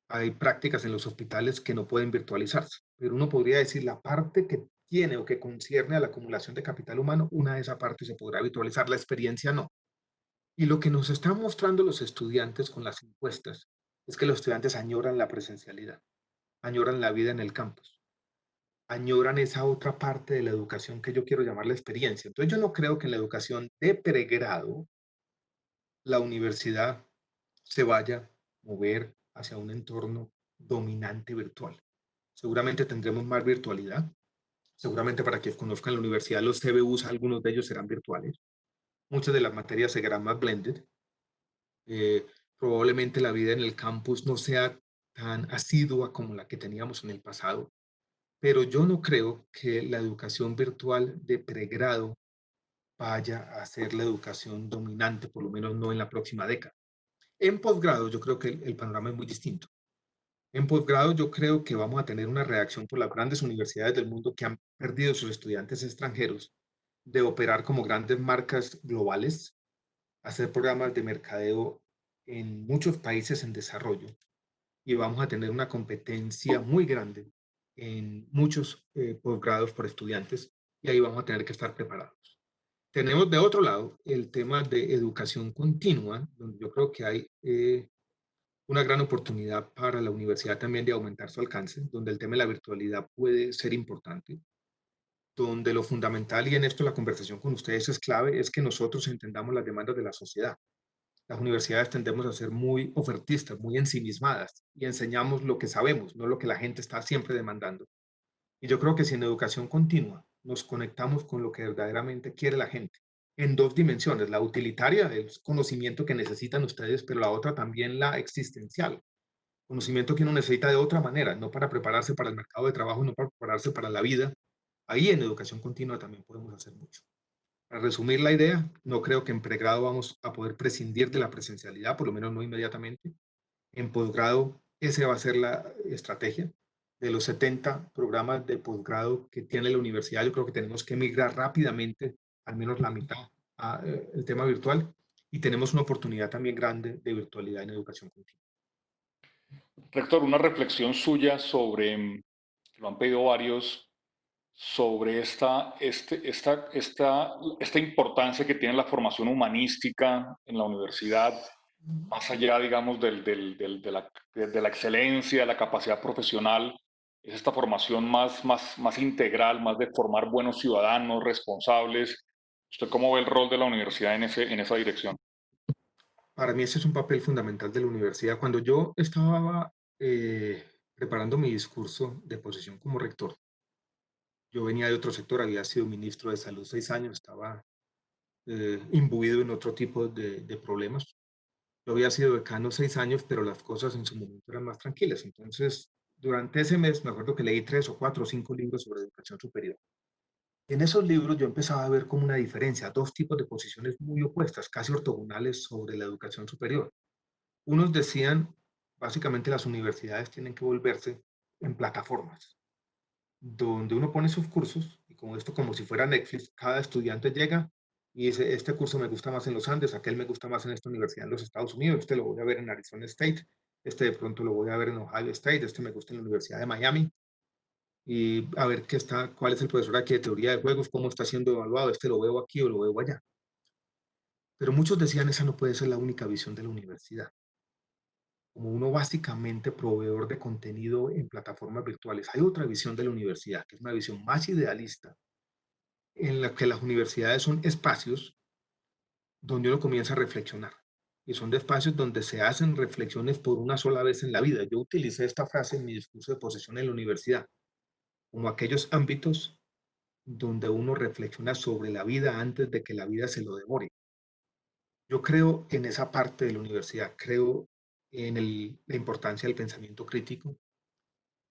hay prácticas en los hospitales que no pueden virtualizarse, pero uno podría decir la parte que tiene o que concierne a la acumulación de capital humano, una de esas partes se podrá virtualizar, la experiencia no. Y lo que nos están mostrando los estudiantes con las encuestas es que los estudiantes añoran la presencialidad, añoran la vida en el campus, añoran esa otra parte de la educación que yo quiero llamar la experiencia. Entonces yo no creo que en la educación de pregrado la universidad se vaya a mover hacia un entorno dominante virtual. Seguramente tendremos más virtualidad. Seguramente para quienes conozcan la universidad, los CBUs, algunos de ellos serán virtuales. Muchas de las materias serán más blended. Eh, Probablemente la vida en el campus no sea tan asidua como la que teníamos en el pasado, pero yo no creo que la educación virtual de pregrado vaya a ser la educación dominante, por lo menos no en la próxima década. En posgrado yo creo que el panorama es muy distinto. En posgrado yo creo que vamos a tener una reacción por las grandes universidades del mundo que han perdido sus estudiantes extranjeros de operar como grandes marcas globales, hacer programas de mercadeo en muchos países en desarrollo y vamos a tener una competencia muy grande en muchos posgrados por estudiantes y ahí vamos a tener que estar preparados. Tenemos de otro lado el tema de educación continua, donde yo creo que hay una gran oportunidad para la universidad también de aumentar su alcance, donde el tema de la virtualidad puede ser importante. donde lo fundamental, y en esto la conversación con ustedes es clave, es que nosotros entendamos las demandas de la sociedad. Las universidades tendemos a ser muy ofertistas, muy ensimismadas, y enseñamos lo que sabemos, no lo que la gente está siempre demandando. Y yo creo que si en educación continua nos conectamos con lo que verdaderamente quiere la gente, en dos dimensiones, la utilitaria, el conocimiento que necesitan ustedes, pero la otra también la existencial, conocimiento que uno necesita de otra manera, no para prepararse para el mercado de trabajo, no para prepararse para la vida. Ahí en educación continua también podemos hacer mucho. Para resumir la idea, no creo que en pregrado vamos a poder prescindir de la presencialidad, por lo menos no inmediatamente. En posgrado, esa va a ser la estrategia. De los 70 programas de posgrado que tiene la universidad, yo creo que tenemos que migrar rápidamente, al menos la mitad, al tema virtual. Y tenemos una oportunidad también grande de virtualidad en educación continua. Rector, una reflexión suya sobre, lo han pedido varios, sobre esta importancia que tiene la formación humanística en la universidad, más allá, digamos, de la excelencia, de la capacidad profesional, es esta formación más integral, más de formar buenos ciudadanos, responsables. ¿Usted cómo ve el rol de la universidad en esa dirección? Para mí ese es un papel fundamental de la universidad. Cuando yo estaba preparando mi discurso de posición como rector, yo venía de otro sector, había sido ministro de Salud 6 años, estaba imbuido en otro tipo de problemas. Yo había sido decano 6 años, pero las cosas en su momento eran más tranquilas. Entonces, durante ese mes, me acuerdo que leí 3 o 4 o 5 libros sobre educación superior. En esos libros yo empezaba a ver como una diferencia, dos tipos de posiciones muy opuestas, casi ortogonales sobre la educación superior. Unos decían, básicamente las universidades tienen que volverse en plataformas, donde uno pone sus cursos y con esto como si fuera Netflix, cada estudiante llega y dice, este curso me gusta más en los Andes, aquel me gusta más en esta universidad en los Estados Unidos, este lo voy a ver en Arizona State, este de pronto lo voy a ver en Ohio State, este me gusta en la Universidad de Miami y a ver qué está, cuál es el profesor aquí de teoría de juegos, cómo está siendo evaluado, este lo veo aquí o lo veo allá. Pero muchos decían, esa no puede ser la única visión de la universidad. Como uno básicamente proveedor de contenido en plataformas virtuales. Hay otra visión de la universidad, que es una visión más idealista, en la que las universidades son espacios donde uno comienza a reflexionar. Y son de espacios donde se hacen reflexiones por una sola vez en la vida. Yo utilicé esta frase en mi discurso de posesión en la universidad, como aquellos ámbitos donde uno reflexiona sobre la vida antes de que la vida se lo devore. Yo creo en esa parte de la universidad, creo en la importancia del pensamiento crítico,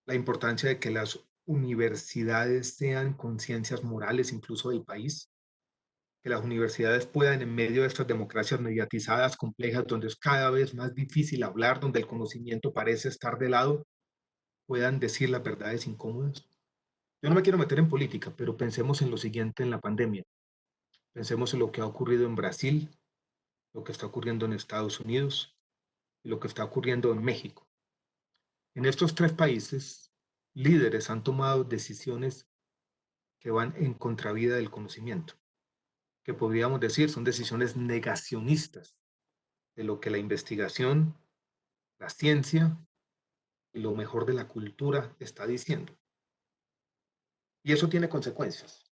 la importancia de que las universidades sean conciencias morales incluso del país, que las universidades puedan en medio de estas democracias mediatizadas, complejas, donde es cada vez más difícil hablar, donde el conocimiento parece estar de lado, puedan decir las verdades incómodas. Yo no me quiero meter en política, pero pensemos en lo siguiente en la pandemia. Pensemos en lo que ha ocurrido en Brasil, lo que está ocurriendo en Estados Unidos y lo que está ocurriendo en México. En estos tres países, líderes han tomado decisiones que van en contravía del conocimiento, que podríamos decir son decisiones negacionistas de lo que la investigación, la ciencia y lo mejor de la cultura está diciendo. Y eso tiene consecuencias.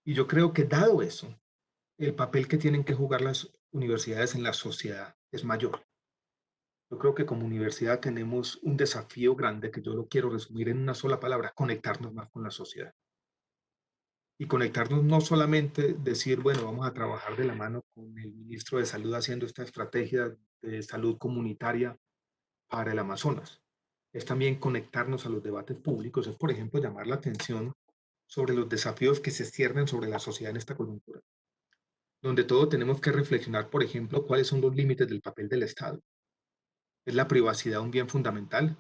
Y yo creo que dado eso, el papel que tienen que jugar las universidades en la sociedad es mayor. Yo creo que como universidad tenemos un desafío grande que yo lo quiero resumir en una sola palabra, conectarnos más con la sociedad. Y conectarnos no solamente decir, bueno, vamos a trabajar de la mano con el ministro de Salud haciendo esta estrategia de salud comunitaria para el Amazonas. Es también conectarnos a los debates públicos, es por ejemplo llamar la atención sobre los desafíos que se ciernen sobre la sociedad en esta coyuntura, donde todos tenemos que reflexionar, por ejemplo, cuáles son los límites del papel del Estado. ¿Es la privacidad un bien fundamental?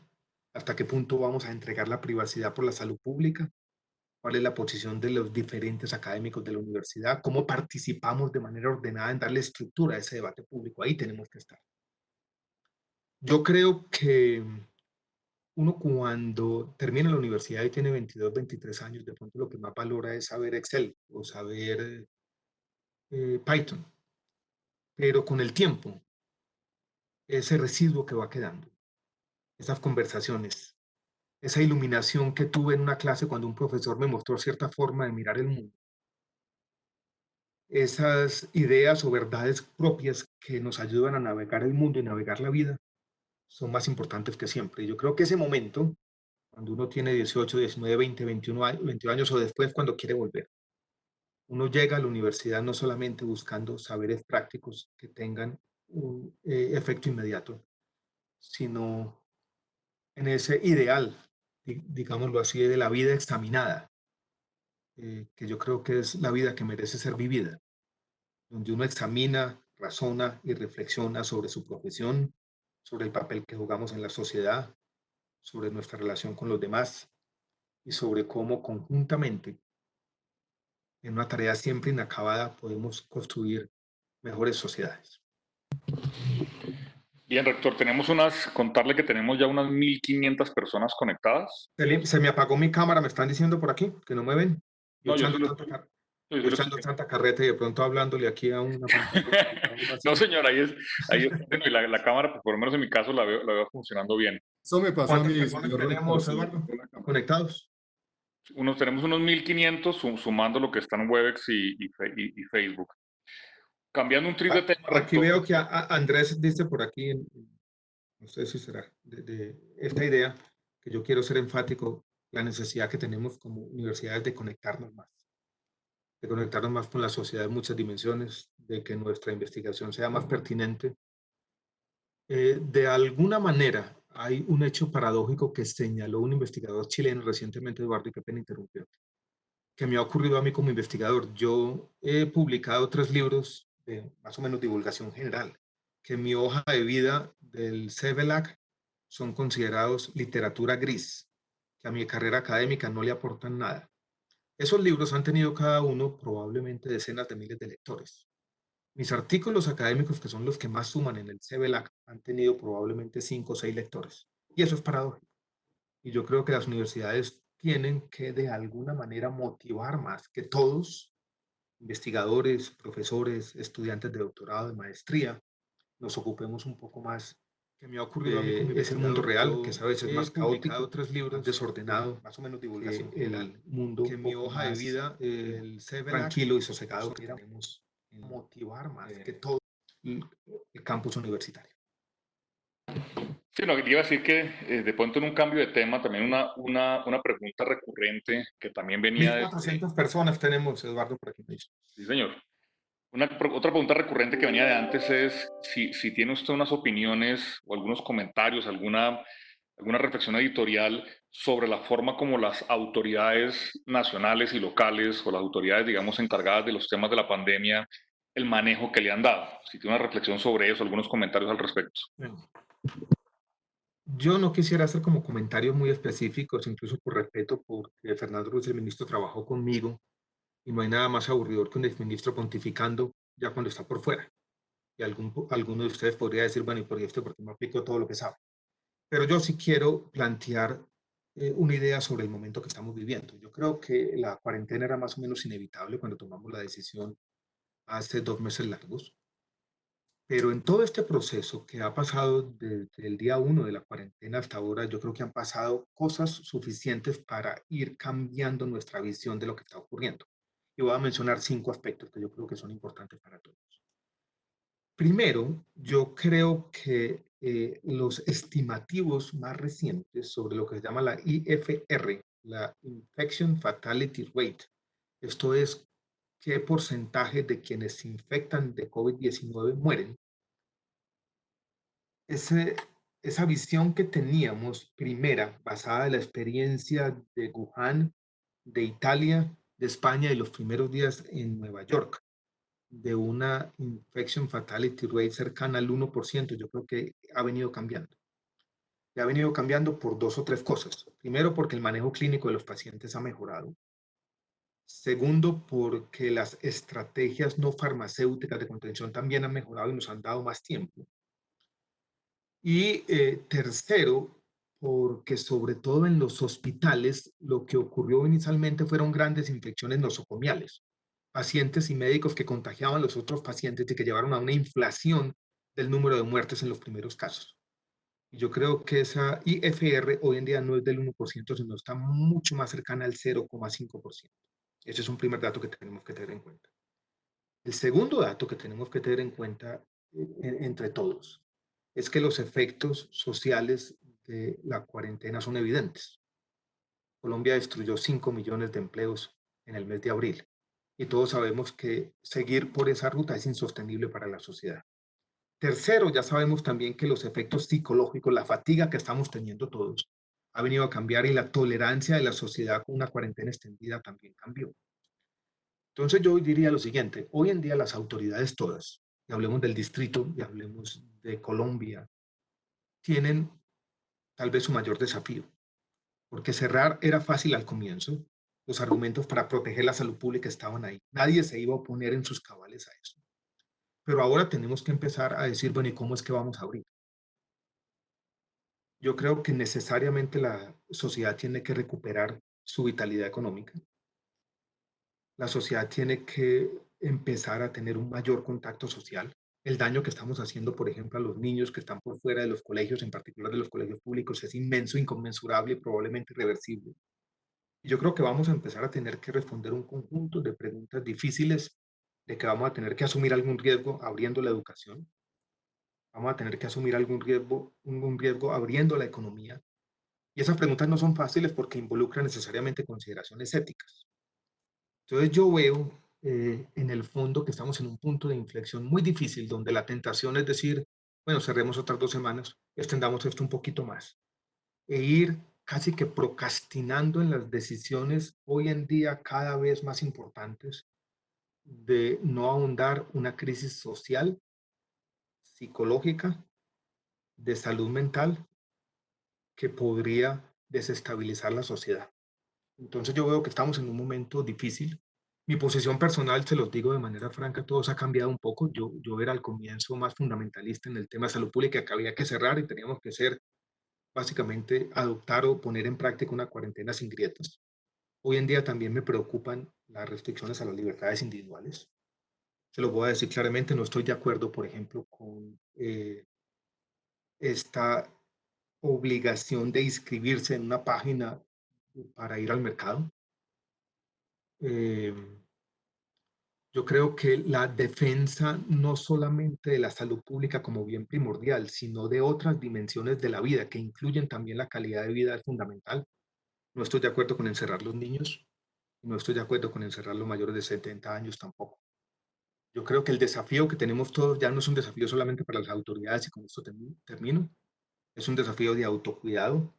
¿Hasta qué punto vamos a entregar la privacidad por la salud pública? ¿Cuál es la posición de los diferentes académicos de la universidad? ¿Cómo participamos de manera ordenada en darle estructura a ese debate público? Ahí tenemos que estar. Yo creo que uno cuando termina la universidad y tiene 22, 23 años, de pronto lo que más valora es saber Excel o saber Python. Pero con el tiempo, ese residuo que va quedando, esas conversaciones, esa iluminación que tuve en una clase cuando un profesor me mostró cierta forma de mirar el mundo, esas ideas o verdades propias que nos ayudan a navegar el mundo y navegar la vida, son más importantes que siempre. Y yo creo que ese momento, cuando uno tiene 18, 19, 20, 21 años o después cuando quiere volver, uno llega a la universidad no solamente buscando saberes prácticos que tengan un efecto inmediato, sino en ese ideal, digámoslo así, de la vida examinada, que yo creo que es la vida que merece ser vivida, donde uno examina, razona y reflexiona sobre su profesión, sobre el papel que jugamos en la sociedad, sobre nuestra relación con los demás y sobre cómo conjuntamente, en una tarea siempre inacabada, podemos construir mejores sociedades. Bien, rector, contarle que tenemos ya unas 1.500 personas conectadas. Se me apagó mi cámara, me están diciendo por aquí que no me ven. No, yo sí lo Yo echando tanta carreta y de pronto hablándole aquí a una pantalla. No, señor, ahí es, bueno, y la cámara, pues, por lo menos en mi caso, la veo funcionando bien. Eso me pasó a ¿Cuántas mí, personas señor tenemos, rector, Eduardo, con la cámara. conectados? Tenemos unos 1.500 sumando lo que está en Webex y Facebook. Cambiando un tris de tema, Aquí rector. veo que Andrés dice por aquí, no sé si será, de esta idea, que yo quiero ser enfático, la necesidad que tenemos como universidades de conectarnos más con la sociedad en muchas dimensiones, de que nuestra investigación sea más pertinente. De alguna manera, hay un hecho paradójico que señaló un investigador chileno recientemente, Eduardo, y qué pena interrumpir, que me ha ocurrido a mí como investigador. Yo he publicado 3 libros de más o menos divulgación general, que en mi hoja de vida del CEVELAC son considerados literatura gris, que a mi carrera académica no le aportan nada. Esos libros han tenido cada uno probablemente decenas de miles de lectores. Mis artículos académicos, que son los que más suman en el CEVELAC, han tenido probablemente 5 o 6 lectores. Y eso es paradójico. Y yo creo que las universidades tienen que de alguna manera motivar más que todos, investigadores, profesores, estudiantes de doctorado, de maestría, nos ocupemos un poco más que me ha ocurrido a mí como ese mundo real, que es a veces más caótico, 3 libros, más desordenado, más o menos divulgación el mundo que mi hoja de vida, el tranquilo y sosegado que tenemos, motivar más que todo el campus universitario. Sí, no, iba a decir que de pronto en un cambio de tema, también una pregunta recurrente que también venía 1.400 personas tenemos, Eduardo, por aquí. Sí, señor. Otra pregunta recurrente que venía de antes es si tiene usted unas opiniones o algunos comentarios, alguna reflexión editorial sobre la forma como las autoridades nacionales y locales o las autoridades, digamos, encargadas de los temas de la pandemia, el manejo que le han dado. Si tiene una reflexión sobre eso, algunos comentarios al respecto. Yo no quisiera hacer como comentarios muy específicos, incluso por respeto, porque Fernando Ruiz, el ministro, trabajó conmigo y no hay nada más aburridor que un exministro pontificando ya cuando está por fuera. Y alguno de ustedes podría decir, bueno, ¿y por esto? Porque no aplico todo lo que sabe. Pero yo sí quiero plantear una idea sobre el momento que estamos viviendo. Yo creo que la cuarentena era más o menos inevitable cuando tomamos la decisión hace 2 meses largos. Pero en todo este proceso que ha pasado desde el día 1 de la cuarentena hasta ahora, yo creo que han pasado cosas suficientes para ir cambiando nuestra visión de lo que está ocurriendo. Y voy a mencionar 5 aspectos que yo creo que son importantes para todos. Primero, yo creo que los estimativos más recientes sobre lo que se llama la IFR, la Infection Fatality Rate, esto es qué porcentaje de quienes se infectan de COVID-19 mueren. Esa visión que teníamos primera, basada en la experiencia de Wuhan, de Italia, de España y los primeros días en Nueva York, de una infection fatality rate cercana al 1%, yo creo que ha venido cambiando. Y ha venido cambiando por 2 o 3 cosas. Primero, porque el manejo clínico de los pacientes ha mejorado. Segundo, porque las estrategias no farmacéuticas de contención también han mejorado y nos han dado más tiempo. Y tercero, porque sobre todo en los hospitales lo que ocurrió inicialmente fueron grandes infecciones nosocomiales, pacientes y médicos que contagiaban a los otros pacientes y que llevaron a una inflación del número de muertes en los primeros casos. Y yo creo que esa IFR hoy en día no es del 1%, sino está mucho más cercana al 0,5%. Ese es un primer dato que tenemos que tener en cuenta. El segundo dato que tenemos que tener en cuenta entre todos es que los efectos sociales de la cuarentena son evidentes. Colombia destruyó 5 millones de empleos en el mes de abril y todos sabemos que seguir por esa ruta es insostenible para la sociedad. Tercero, ya sabemos también que los efectos psicológicos, la fatiga que estamos teniendo todos, ha venido a cambiar y la tolerancia de la sociedad con una cuarentena extendida también cambió. Entonces yo diría lo siguiente, hoy en día las autoridades todas, y hablemos del distrito y hablemos de Colombia, tienen tal vez su mayor desafío, porque cerrar era fácil al comienzo, los argumentos para proteger la salud pública estaban ahí, nadie se iba a oponer en sus cabales a eso, pero ahora tenemos que empezar a decir, bueno, ¿y cómo es que vamos a abrir? Yo creo que necesariamente la sociedad tiene que recuperar su vitalidad económica. La sociedad tiene que empezar a tener un mayor contacto social. El daño que estamos haciendo, por ejemplo, a los niños que están por fuera de los colegios, en particular de los colegios públicos, es inmenso, inconmensurable y probablemente irreversible. Y yo creo que vamos a empezar a tener que responder un conjunto de preguntas difíciles, de que vamos a tener que asumir algún riesgo abriendo la educación, vamos a tener que asumir algún riesgo abriendo la economía. Y esas preguntas no son fáciles porque involucran necesariamente consideraciones éticas. Entonces yo veo en el fondo que estamos en un punto de inflexión muy difícil donde la tentación es decir, bueno, cerremos otras 2 semanas, extendamos esto un poquito más e ir casi que procrastinando en las decisiones hoy en día cada vez más importantes de no ahondar una crisis social, psicológica, de salud mental que podría desestabilizar la sociedad. Entonces yo veo que estamos en un momento difícil. Mi posición personal, se los digo de manera franca, todo se ha cambiado un poco. Yo era al comienzo más fundamentalista en el tema de salud pública, que había que cerrar y teníamos que ser básicamente adoptar o poner en práctica una cuarentena sin grietas. Hoy en día también me preocupan las restricciones a las libertades individuales. Se lo voy a decir claramente, no estoy de acuerdo, por ejemplo, con esta obligación de inscribirse en una página para ir al mercado. Eh, Yo creo que la defensa no solamente de la salud pública como bien primordial, sino de otras dimensiones de la vida que incluyen también la calidad de vida es fundamental. No estoy de acuerdo con encerrar los niños, no estoy de acuerdo con encerrar los mayores de 70 años tampoco. Yo creo que el desafío que tenemos todos ya no es un desafío solamente para las autoridades, y con esto termino, es un desafío de autocuidado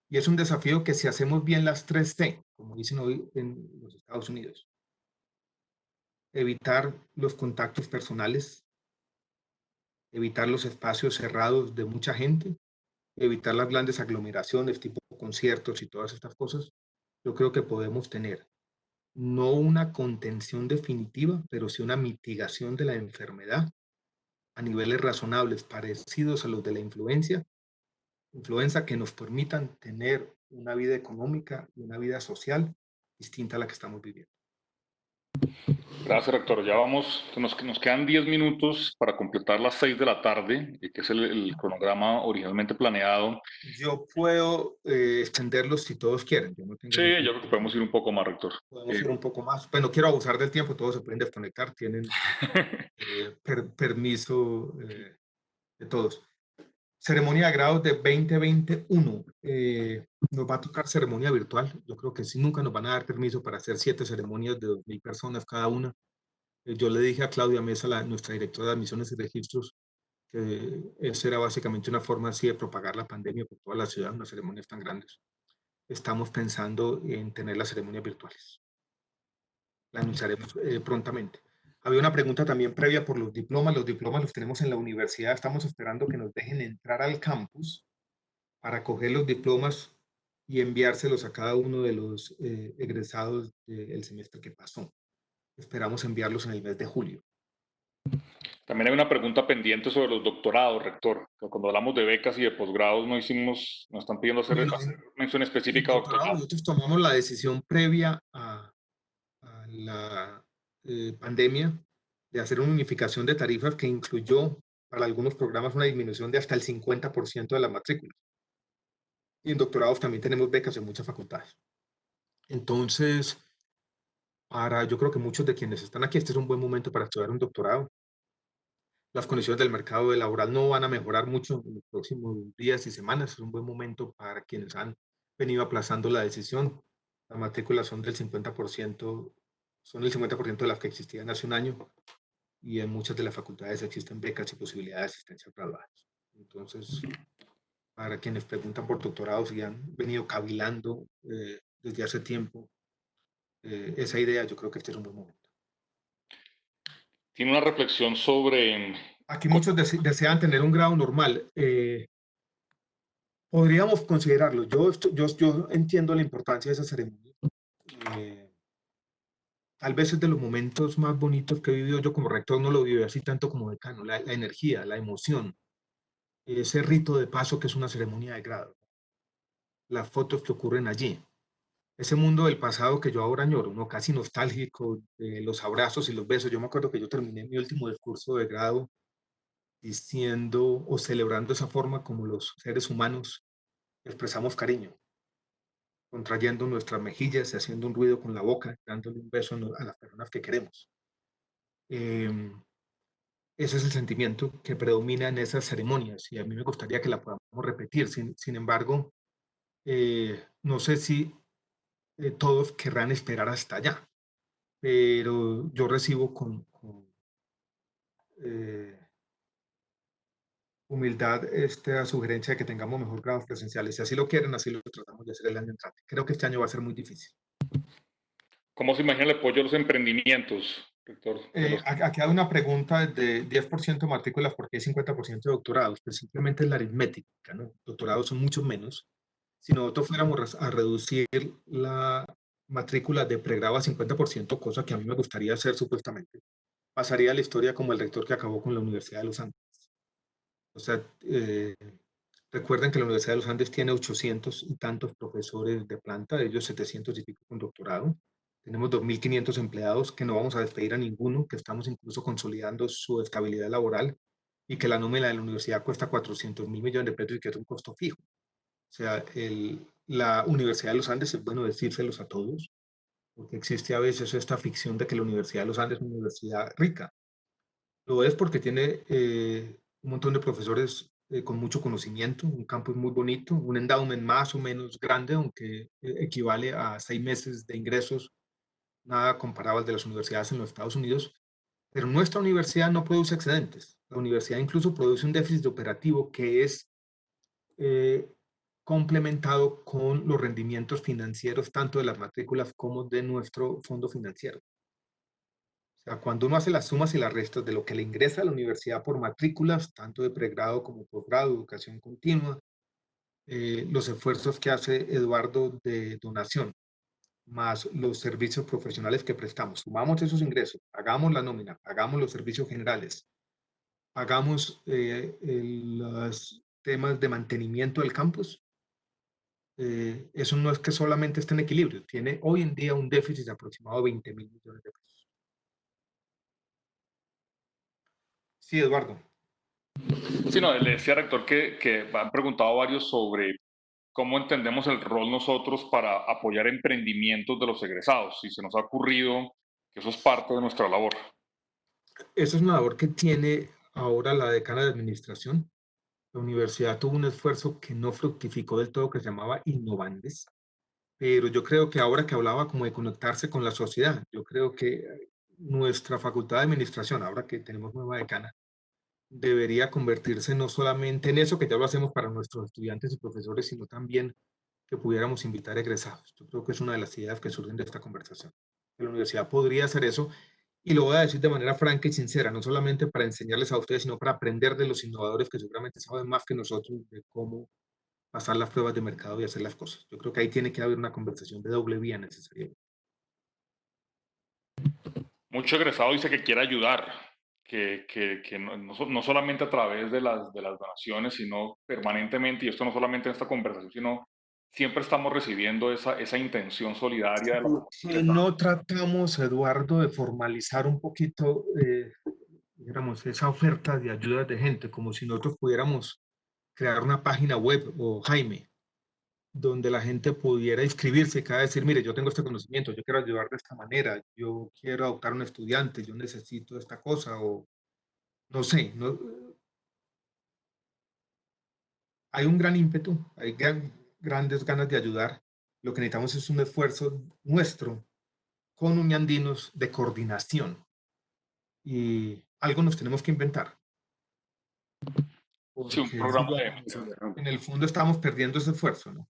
y es un desafío que si hacemos bien las 3 T, como dicen hoy en los Estados Unidos, evitar los contactos personales, evitar los espacios cerrados de mucha gente, evitar las grandes aglomeraciones tipo conciertos y todas estas cosas, yo creo que podemos tener no una contención definitiva, pero sí una mitigación de la enfermedad a niveles razonables parecidos a los de la influenza que nos permitan tener una vida económica y una vida social distinta a la que estamos viviendo. Gracias, rector. Ya vamos, nos quedan 10 minutos para completar las 6 de la tarde, que es el cronograma originalmente planeado. Yo puedo extenderlos si todos quieren. Yo no tengo Sí, ningún yo creo que podemos ir un poco más, rector. Podemos ir un poco más. Pues no quiero abusar del tiempo, todos se pueden desconectar, tienen permiso de todos. Ceremonia de grados de 2021. Nos va a tocar ceremonia virtual. Yo creo que sí, nunca nos van a dar permiso para hacer 7 ceremonias de 2.000 personas cada una. Yo le dije a Claudia Mesa, nuestra directora de admisiones y registros, que esa era básicamente una forma así de propagar la pandemia por toda la ciudad, unas ceremonias tan grandes. Estamos pensando en tener las ceremonias virtuales. La anunciaremos prontamente. Había una pregunta también previa por los diplomas. Los diplomas los tenemos en la universidad. Estamos esperando que nos dejen entrar al campus para coger los diplomas y enviárselos a cada uno de los egresados del semestre que pasó. Esperamos enviarlos en el mes de julio. También hay una pregunta pendiente sobre los doctorados, rector. Cuando hablamos de becas y de posgrados, nos están pidiendo hacer mención específica a doctorado. Nosotros tomamos la decisión previa a la pandemia de hacer una unificación de tarifas que incluyó para algunos programas una disminución de hasta el 50% de las matrículas. Y en doctorados también tenemos becas en muchas facultades. Entonces, yo creo que muchos de quienes están aquí, este es un buen momento para estudiar un doctorado. Las condiciones del mercado laboral no van a mejorar mucho en los próximos días y semanas. Es un buen momento para quienes han venido aplazando la decisión. Las matrículas son del 50%, son el 50% de las que existían hace un año, y en muchas de las facultades existen becas y posibilidades de asistencia a graduados. Entonces, para quienes preguntan por doctorados y han venido cavilando desde hace tiempo esa idea, yo creo que este es un buen momento. Tiene una reflexión sobre... Aquí muchos desean tener un grado normal. Podríamos considerarlo. Yo entiendo la importancia de esa ceremonia. Tal vez es de los momentos más bonitos que he vivido yo como rector, no lo viví así tanto como decano, la energía, la emoción, ese rito de paso que es una ceremonia de grado, las fotos que ocurren allí, ese mundo del pasado que yo ahora añoro, ¿no? Casi nostálgico, los abrazos y los besos. Yo me acuerdo que yo terminé mi último discurso de grado diciendo o celebrando esa forma como los seres humanos expresamos cariño, contrayendo nuestras mejillas y haciendo un ruido con la boca, dándole un beso a las personas que queremos. Ese es el sentimiento que predomina en esas ceremonias y a mí me gustaría que la podamos repetir. Sin embargo, no sé si todos querrán esperar hasta allá, pero yo recibo con humildad esta sugerencia de que tengamos mejor grados presenciales. Si así lo quieren, así lo tratamos de hacer el año entrante. Creo que este año va a ser muy difícil. ¿Cómo se imagina el apoyo a los emprendimientos, rector? Aquí hay una pregunta de 10% de matrículas, ¿por qué hay 50% de doctorados? Pues simplemente es la aritmética, ¿no? Doctorados son mucho menos. Si nosotros fuéramos a reducir la matrícula de pregrado a 50%, cosa que a mí me gustaría hacer supuestamente, pasaría a la historia como el rector que acabó con la Universidad de los Andes. O sea, recuerden que la Universidad de los Andes tiene 800 y tantos profesores de planta, de ellos 700 y pico con doctorado. Tenemos 2.500 empleados que no vamos a despedir a ninguno, que estamos incluso consolidando su estabilidad laboral y que la nómina de la universidad cuesta 400.000 millones de pesos y que es un costo fijo. O sea, la Universidad de los Andes, es bueno decírselos a todos, porque existe a veces esta ficción de que la Universidad de los Andes es una universidad rica. Lo es porque tiene un montón de profesores con mucho conocimiento, un campus muy bonito, un endowment más o menos grande, aunque equivale a 6 meses de ingresos, nada comparado al de las universidades en los Estados Unidos. Pero nuestra universidad no produce excedentes. La universidad incluso produce un déficit operativo que es complementado con los rendimientos financieros tanto de las matrículas como de nuestro fondo financiero. O sea, cuando uno hace las sumas y las restas de lo que le ingresa a la universidad por matrículas, tanto de pregrado como posgrado, educación continua, los esfuerzos que hace Eduardo de donación, más los servicios profesionales que prestamos, sumamos esos ingresos, hagamos la nómina, hagamos los servicios generales, hagamos los temas de mantenimiento del campus. Eso no es que solamente esté en equilibrio, tiene hoy en día un déficit aproximado de 20.000 millones de pesos. Sí, Eduardo. Sí, no, le decía, rector, que han preguntado varios sobre cómo entendemos el rol nosotros para apoyar emprendimientos de los egresados. Y se nos ha ocurrido que eso es parte de nuestra labor. Esa es una labor que tiene ahora la decana de administración. La universidad tuvo un esfuerzo que no fructificó del todo, que se llamaba Innovandes, pero yo creo que ahora que hablaba como de conectarse con la sociedad, yo creo que nuestra facultad de administración, ahora que tenemos nueva decana, debería convertirse no solamente en eso, que ya lo hacemos para nuestros estudiantes y profesores, sino también que pudiéramos invitar egresados. Yo creo que es una de las ideas que surgen de esta conversación. La universidad podría hacer eso, y lo voy a decir de manera franca y sincera, no solamente para enseñarles a ustedes, sino para aprender de los innovadores que seguramente saben más que nosotros de cómo pasar las pruebas de mercado y hacer las cosas. Yo creo que ahí tiene que haber una conversación de doble vía necesaria. Mucho egresado dice que quiere ayudar, que no solamente a través de las donaciones, sino permanentemente, y esto no solamente en esta conversación, sino siempre estamos recibiendo esa intención solidaria de la Si no tratamos, Eduardo, de formalizar un poquito dijéramos, esa oferta de ayuda de gente, como si nosotros pudiéramos crear una página web o Jaime, donde la gente pudiera inscribirse y cada decir, mire, yo tengo este conocimiento, yo quiero ayudar de esta manera, yo quiero adoptar un estudiante, yo necesito esta cosa, o no sé, no, hay un gran ímpetu, hay grandes ganas de ayudar. Lo que necesitamos es un esfuerzo nuestro con uniandinos de coordinación y algo nos tenemos que inventar, Sí, un porque Estoy programa de de, acuerdo, Alejandro. en el fondo estamos perdiendo ese esfuerzo, ¿no?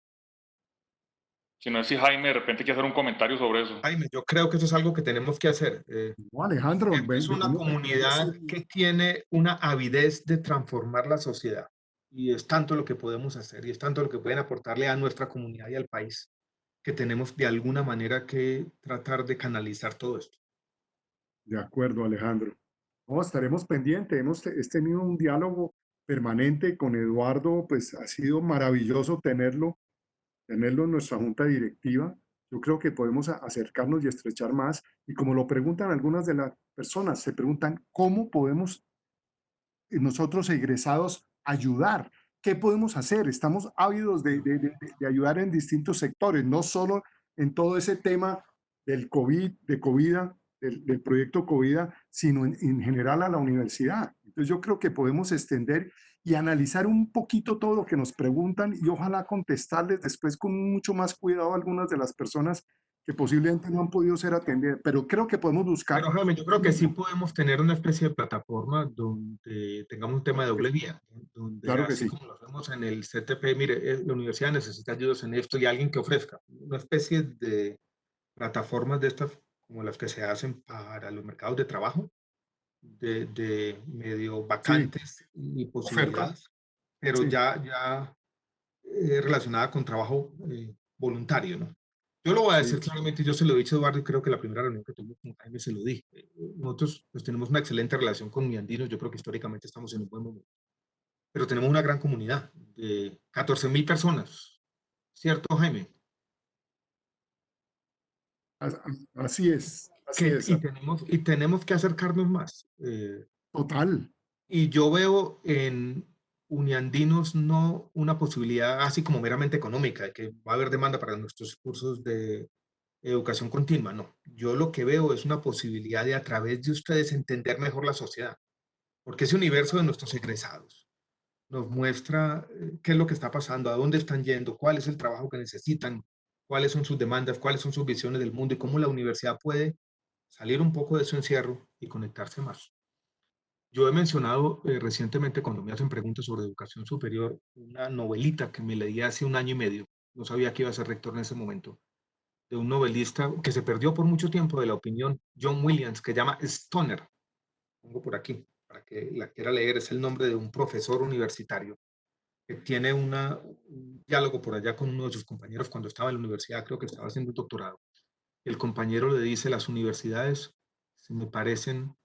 si no es si Jaime de repente quiere hacer un comentario sobre eso. Jaime, yo creo que eso es algo que tenemos que hacer. No, Alejandro, Esta es una venimos aquí a comunidad hacer... que tiene una avidez de transformar la sociedad y es tanto lo que podemos hacer y es tanto lo que pueden aportarle a nuestra comunidad y al país que tenemos de alguna manera que tratar de canalizar todo esto. De acuerdo, Alejandro. No, estaremos pendientes. Hemos tenido un diálogo permanente con Eduardo, pues ha sido maravilloso tenerlo en nuestra junta directiva. Yo creo que podemos acercarnos y estrechar más. Y como lo preguntan algunas de las personas, se preguntan cómo podemos nosotros egresados ayudar. ¿Qué podemos hacer? Estamos ávidos de ayudar en distintos sectores, no solo en todo ese tema del COVID, de COVID, del proyecto COVID, sino en general a la universidad. Entonces yo creo que podemos extender y analizar un poquito todo lo que nos preguntan y ojalá contestarles después con mucho más cuidado a algunas de las personas que posiblemente no han podido ser atendidas, pero creo que podemos buscar. Pero Jaime, yo creo que sí podemos tener una especie de plataforma donde tengamos un tema de Claro que doble sí. vía, donde Claro que así sí. como lo hacemos en el CTP, mire, la universidad necesita ayudas en esto y alguien que ofrezca una especie de plataformas de estas como las que se hacen para los mercados de trabajo, de medio Sí, vacantes y oferta. posibilidades, pero Sí. ya relacionada con trabajo voluntario, ¿no? Yo lo voy a decir Sí, claramente, yo se lo he dicho a Eduardo y creo que la primera reunión que tuvimos con Jaime se lo dije. Nosotros pues, tenemos una excelente relación con mi andinos, yo creo que históricamente estamos en un buen momento, pero tenemos una gran comunidad de 14.000 personas, ¿cierto, Jaime? así es, Y tenemos que acercarnos más. total. Y yo veo en Uniandinos no una posibilidad así como meramente económica, de que va a haber demanda para nuestros cursos de educación continua, no. Yo lo que veo es una posibilidad de a través de ustedes entender mejor la sociedad, porque ese universo de nuestros egresados nos muestra qué es lo que está pasando, a dónde están yendo, cuál es el trabajo que necesitan, cuáles son sus demandas, cuáles son sus visiones del mundo y cómo la universidad puede salir un poco de su encierro y conectarse más. Yo he mencionado recientemente cuando me hacen preguntas sobre educación superior una novelita que me leí hace un año y medio. No sabía que iba a ser rector en ese momento, de un novelista que se perdió por mucho tiempo de la opinión, John Williams, que llama Stoner. Pongo por aquí, para que la quiera leer. Es el nombre de un profesor universitario que tiene un diálogo por allá con uno de sus compañeros cuando estaba en la universidad, creo que estaba haciendo un doctorado. El compañero le dice, las universidades se me parecen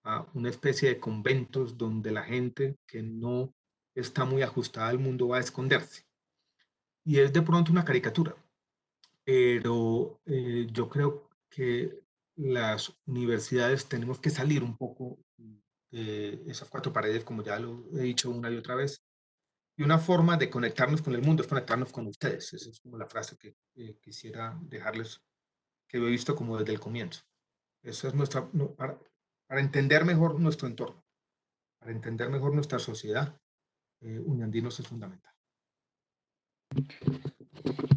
a una especie de conventos donde la gente que no está muy ajustada al mundo va a esconderse. Y es de pronto una caricatura, pero yo creo que las universidades tenemos que salir un poco de esas cuatro paredes, como ya lo he dicho una y otra vez. Y una forma de conectarnos con el mundo es conectarnos con ustedes. Esa es como la frase que quisiera dejarles, que he visto como desde el comienzo. Esa es nuestra, para entender mejor nuestro entorno, para entender mejor nuestra sociedad, Uniandinos es fundamental.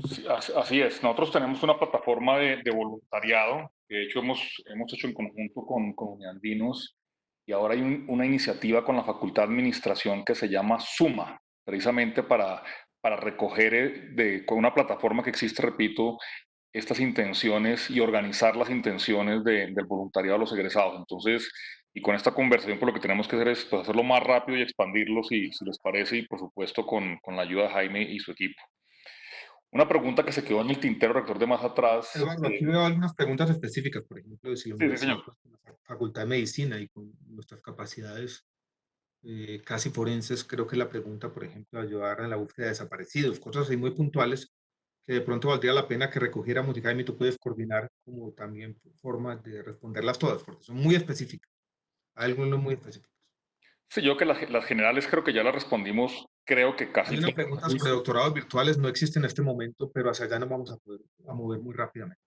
Sí, así es. Nosotros tenemos una plataforma de voluntariado que de hecho hemos hecho en conjunto con Uniandinos y ahora hay una iniciativa con la Facultad de Administración que se llama Suma, precisamente para recoger con una plataforma que existe, repito, estas intenciones y organizar las intenciones del voluntariado de los egresados. Entonces, y con esta conversación, pues lo que tenemos que hacer es pues, hacerlo más rápido y expandirlo si les parece, y por supuesto con la ayuda de Jaime y su equipo. Una pregunta que se quedó en el tintero, rector, de más atrás. Eduardo, aquí veo algunas preguntas específicas, por ejemplo, de si la Sí, sí, universidad, señor. pues, con la Facultad de Medicina y con nuestras capacidades casi forenses, creo que la pregunta, por ejemplo, ayudar en la búsqueda de desaparecidos, cosas así muy puntuales que de pronto valdría la pena que recogiéramos y Jaime, tú puedes coordinar como también formas de responderlas todas, porque son muy específicas. Hay algunos muy específicos. Sí, yo que las generales creo que ya las respondimos, creo que casi Hay una todas. pregunta sobre Listo. doctorados virtuales, no existe en este momento, pero hacia allá nos vamos a poder a mover muy rápidamente.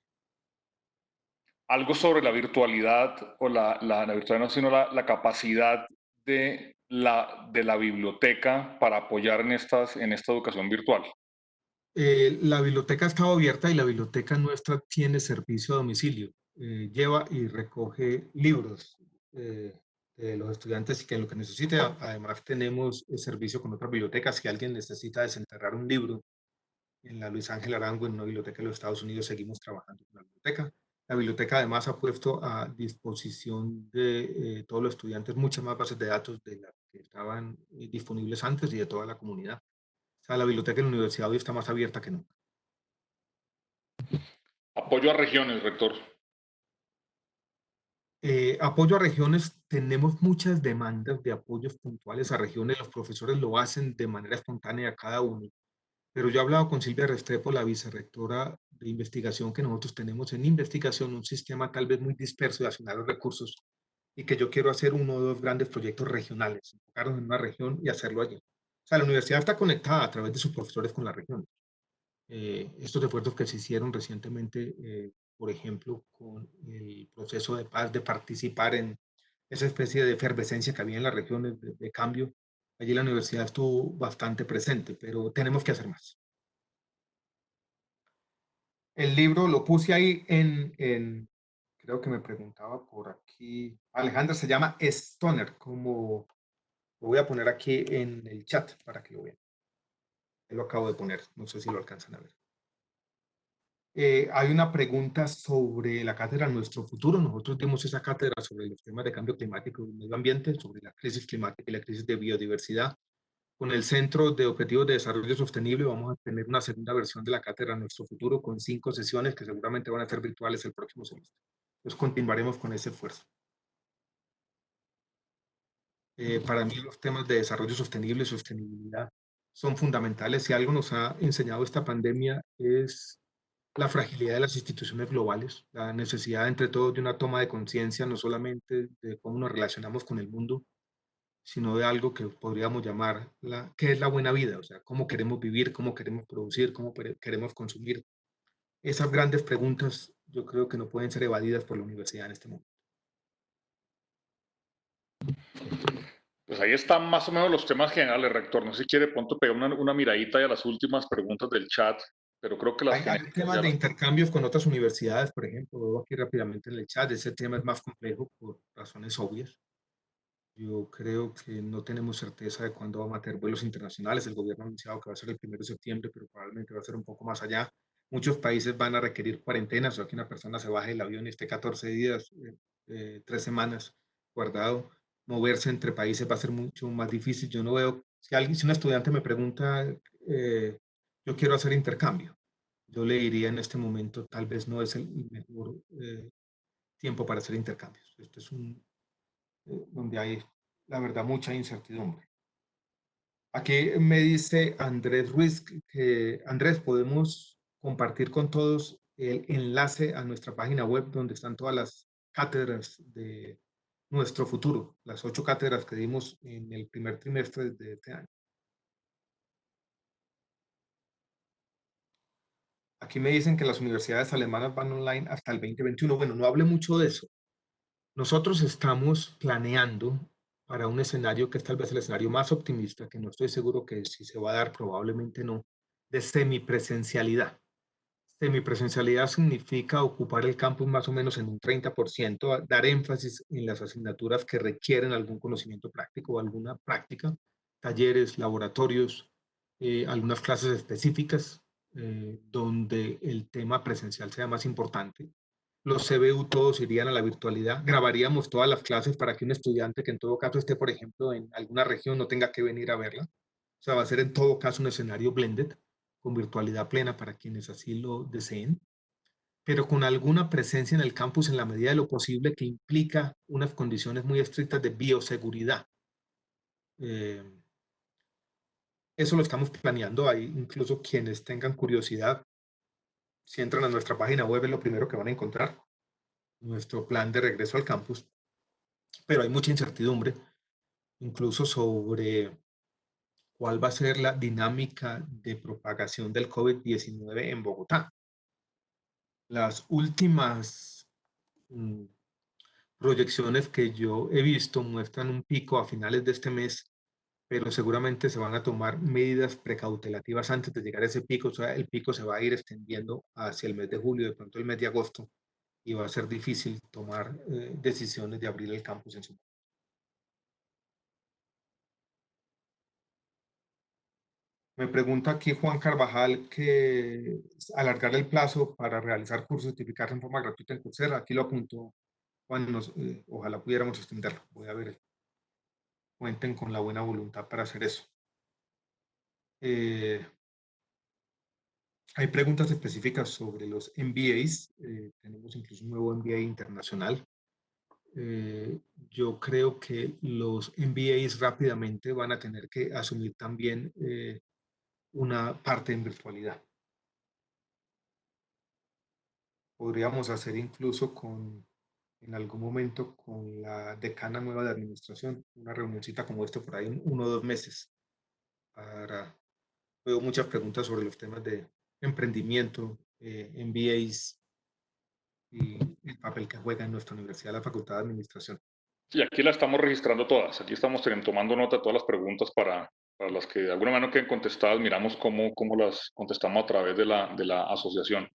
Algo sobre la virtualidad o la virtualidad no, sino la capacidad de la biblioteca para apoyar en esta educación virtual. La biblioteca ha estado abierta y la biblioteca nuestra tiene servicio a domicilio. Lleva y recoge libros de los estudiantes y que lo que necesite. Además, tenemos el servicio con otras bibliotecas. Si alguien necesita desenterrar un libro en la Luis Ángel Arango, en una biblioteca de los Estados Unidos, seguimos trabajando con la biblioteca. La biblioteca además ha puesto a disposición de todos los estudiantes muchas más bases de datos de las que estaban disponibles antes y de toda la comunidad. O sea, la biblioteca de la universidad hoy está más abierta que nunca. Apoyo a regiones, rector. Apoyo a regiones, tenemos muchas demandas de apoyos puntuales a regiones, los profesores lo hacen de manera espontánea cada uno, pero yo he hablado con Silvia Restrepo, la vicerrectora de investigación, que nosotros tenemos en investigación un sistema tal vez muy disperso de asignar los recursos y que yo quiero hacer uno o dos grandes proyectos regionales, enfocarnos en una región y hacerlo allí. O sea, la universidad está conectada a través de sus profesores con la región. Estos esfuerzos que se hicieron recientemente, por ejemplo, con el proceso de paz, de participar en esa especie de efervescencia que había en las regiones de cambio, allí la universidad estuvo bastante presente, pero tenemos que hacer más. El libro lo puse ahí creo que me preguntaba por aquí, Alejandra, se llama Stoner, como lo voy a poner aquí en el chat para que lo vean. Lo acabo de poner, no sé si lo alcanzan a ver. Hay una pregunta sobre la cátedra Nuestro Futuro. Nosotros dimos esa cátedra sobre los temas de cambio climático y medio ambiente, sobre la crisis climática y la crisis de biodiversidad. Con el Centro de Objetivos de Desarrollo Sostenible vamos a tener una segunda versión de la cátedra Nuestro Futuro con 5 sesiones que seguramente van a ser virtuales el próximo semestre. Entonces continuaremos con ese esfuerzo. Para mí los temas de desarrollo sostenible y sostenibilidad son fundamentales. Si algo nos ha enseñado esta pandemia es la fragilidad de las instituciones globales, la necesidad entre todos de una toma de conciencia, no solamente de cómo nos relacionamos con el mundo, sino de algo que podríamos llamar qué es la buena vida, o sea, cómo queremos vivir, cómo queremos producir, cómo queremos consumir. Esas grandes preguntas yo creo que no pueden ser evadidas por la universidad en este momento. Pues ahí están más o menos los temas generales, rector. No sé si quiere pronto pegar una miradita a las últimas preguntas del chat, pero creo que las Hay generales temas ya de las... intercambios con otras universidades, por ejemplo, veo aquí rápidamente en el chat, ese tema es más complejo por razones obvias. Yo creo que no tenemos certeza de cuándo vamos a tener vuelos internacionales. El gobierno ha anunciado que va a ser el 1 de septiembre, pero probablemente va a ser un poco más allá. Muchos países van a requerir cuarentenas, o sea, que una persona se baje del avión y esté 14 días, 3 semanas guardado. Moverse entre países va a ser mucho más difícil. Yo no veo, si un estudiante me pregunta, yo quiero hacer intercambio, yo le diría en este momento, tal vez no es el mejor tiempo para hacer intercambios. Esto es donde hay, la verdad, mucha incertidumbre. Aquí me dice Andrés Ruiz que, Andrés, podemos compartir con todos el enlace a nuestra página web donde están todas las cátedras de Nuestro Futuro, las 8 cátedras que dimos en el primer trimestre de este año. Aquí me dicen que las universidades alemanas van online hasta el 2021. Bueno, no hable mucho de eso. Nosotros estamos planeando para un escenario que es tal vez el escenario más optimista, que no estoy seguro que si se va a dar, probablemente no, de semipresencialidad. Semipresencialidad significa ocupar el campus más o menos en un 30%, dar énfasis en las asignaturas que requieren algún conocimiento práctico o alguna práctica, talleres, laboratorios, algunas clases específicas donde el tema presencial sea más importante. Los CBU todos irían a la virtualidad. Grabaríamos todas las clases para que un estudiante que en todo caso esté, por ejemplo, en alguna región no tenga que venir a verla. O sea, va a ser en todo caso un escenario blended, con virtualidad plena para quienes así lo deseen, pero con alguna presencia en el campus en la medida de lo posible que implica unas condiciones muy estrictas de bioseguridad. Eh, Eso lo estamos planeando. Hay incluso quienes tengan curiosidad, si entran a nuestra página web es lo primero que van a encontrar, nuestro plan de regreso al campus. pero hay mucha incertidumbre, incluso sobre cuál va a ser la dinámica de propagación del COVID-19 en Bogotá. Las últimas proyecciones que yo he visto muestran un pico a finales de este mes, pero seguramente se van a tomar medidas precautelativas antes de llegar a ese pico. O sea, el pico se va a ir extendiendo hacia el mes de julio, de pronto el mes de agosto, y va a ser difícil tomar decisiones de abrir el campus en su momento. Me pregunta aquí Juan Carvajal que alargar el plazo para realizar cursos, certificarse en forma gratuita en Coursera. Aquí lo apunto, Juan, ojalá pudiéramos extenderlo. Voy a ver, cuenten con la buena voluntad para hacer eso. Hay preguntas específicas sobre los MBAs. Tenemos incluso un nuevo MBA internacional. Yo creo que los MBAs rápidamente van a tener que asumir también una parte en virtualidad. Podríamos hacer incluso en algún momento con la decana nueva de administración, una reunioncita como esta por ahí en 1 o 2 meses. Veo muchas preguntas sobre los temas de emprendimiento, MBAs y el papel que juega en nuestra universidad, la Facultad de Administración. Y aquí la estamos registrando todas. Aquí estamos tomando nota de todas las preguntas para las que de alguna manera no queden contestadas. Miramos cómo las contestamos a través de la asociación.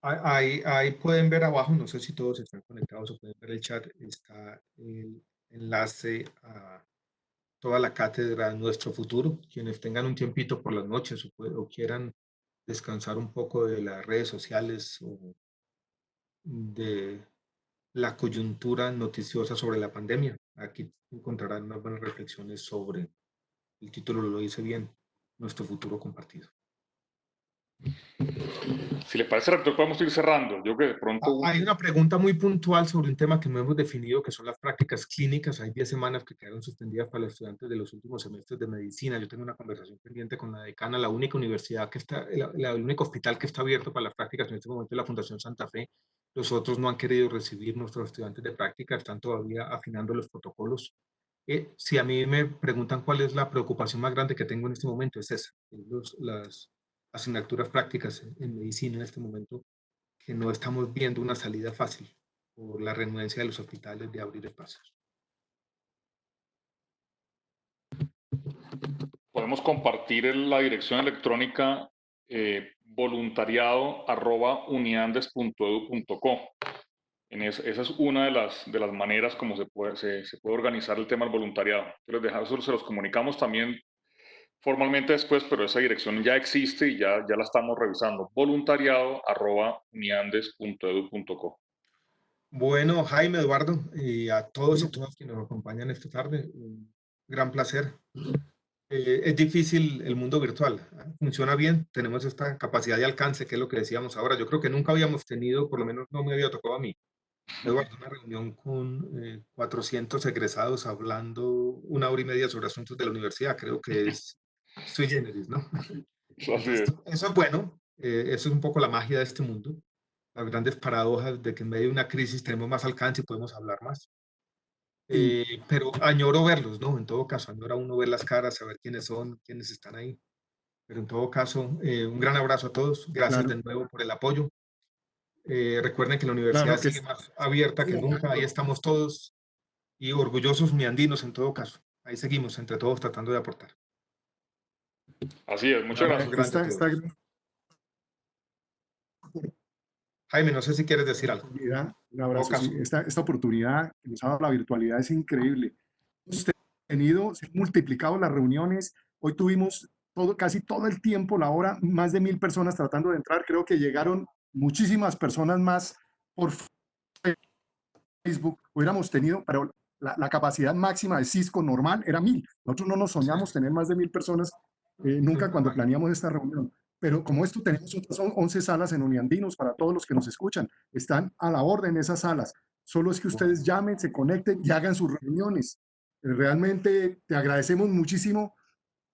Ahí pueden ver abajo, no sé si todos están conectados o pueden ver el chat, está el enlace a toda la cátedra Nuestro Futuro. Quienes tengan un tiempito por las noches o quieran descansar un poco de las redes sociales o de la coyuntura noticiosa sobre la pandemia. Aquí encontrarán unas buenas reflexiones sobre, el título lo dice bien, Nuestro Futuro Compartido. Si le parece, rector, podemos ir cerrando. Yo que de pronto... Hay una pregunta muy puntual sobre un tema que no hemos definido, que son las prácticas clínicas. Hay 10 semanas que quedaron suspendidas para los estudiantes de los últimos semestres de medicina. Yo tengo una conversación pendiente con la decana, la única universidad que está, el único hospital que está abierto para las prácticas en este momento es la Fundación Santa Fe. Los otros no han querido recibir nuestros estudiantes de práctica, están todavía afinando los protocolos. Si a mí me preguntan cuál es la preocupación más grande que tengo en este momento, es esa, las asignaturas prácticas en medicina en este momento, que no estamos viendo una salida fácil por la renuencia de los hospitales de abrir espacios. Podemos compartir la dirección electrónica voluntariado@uniandes.edu.co. Esa es una de las maneras como se puede organizar el tema del voluntariado. Nosotros se los comunicamos también formalmente después, pero esa dirección ya existe y ya la estamos revisando. voluntariado@uniandes.edu.co. Bueno, Jaime, Eduardo, y a todos y todas quienes nos acompañan esta tarde, un gran placer. Es difícil el mundo virtual, funciona bien, tenemos esta capacidad de alcance, que es lo que decíamos ahora. Yo creo que nunca habíamos tenido, por lo menos no me había tocado a mí, Eduardo, una reunión con 400 egresados hablando 1 hora y media sobre asuntos de la universidad. Creo que es sui generis, ¿no? Eso es bueno, eso es un poco la magia de este mundo, las grandes paradojas de que en medio de una crisis tenemos más alcance y podemos hablar más. Pero añoro verlos, ¿no? En todo caso, añora uno ver las caras, saber quiénes son, quiénes están ahí. Pero en todo caso, un gran abrazo a todos. Gracias de nuevo por el apoyo. Recuerden que la universidad sigue más abierta que nunca. Ahí estamos todos y orgullosos uniandinos en todo caso. Ahí seguimos entre todos tratando de aportar. Así es, muchas gracias. Jaime, no sé si quieres decir algo. Un abrazo. Sí, esta oportunidad que nos ha dado la virtualidad es increíble. Se han multiplicado las reuniones. Hoy tuvimos casi todo el tiempo, la hora, más de 1000 personas tratando de entrar. Creo que llegaron muchísimas personas más por Facebook. Hubiéramos tenido, pero la capacidad máxima de Cisco normal era 1000. Nosotros no nos soñamos tener más de 1000 personas nunca cuando planeamos esta reunión. Pero como esto tenemos otras 11 salas en Uniandinos para todos los que nos escuchan. Están a la orden esas salas. Solo es que ustedes llamen, se conecten y hagan sus reuniones. Realmente te agradecemos muchísimo,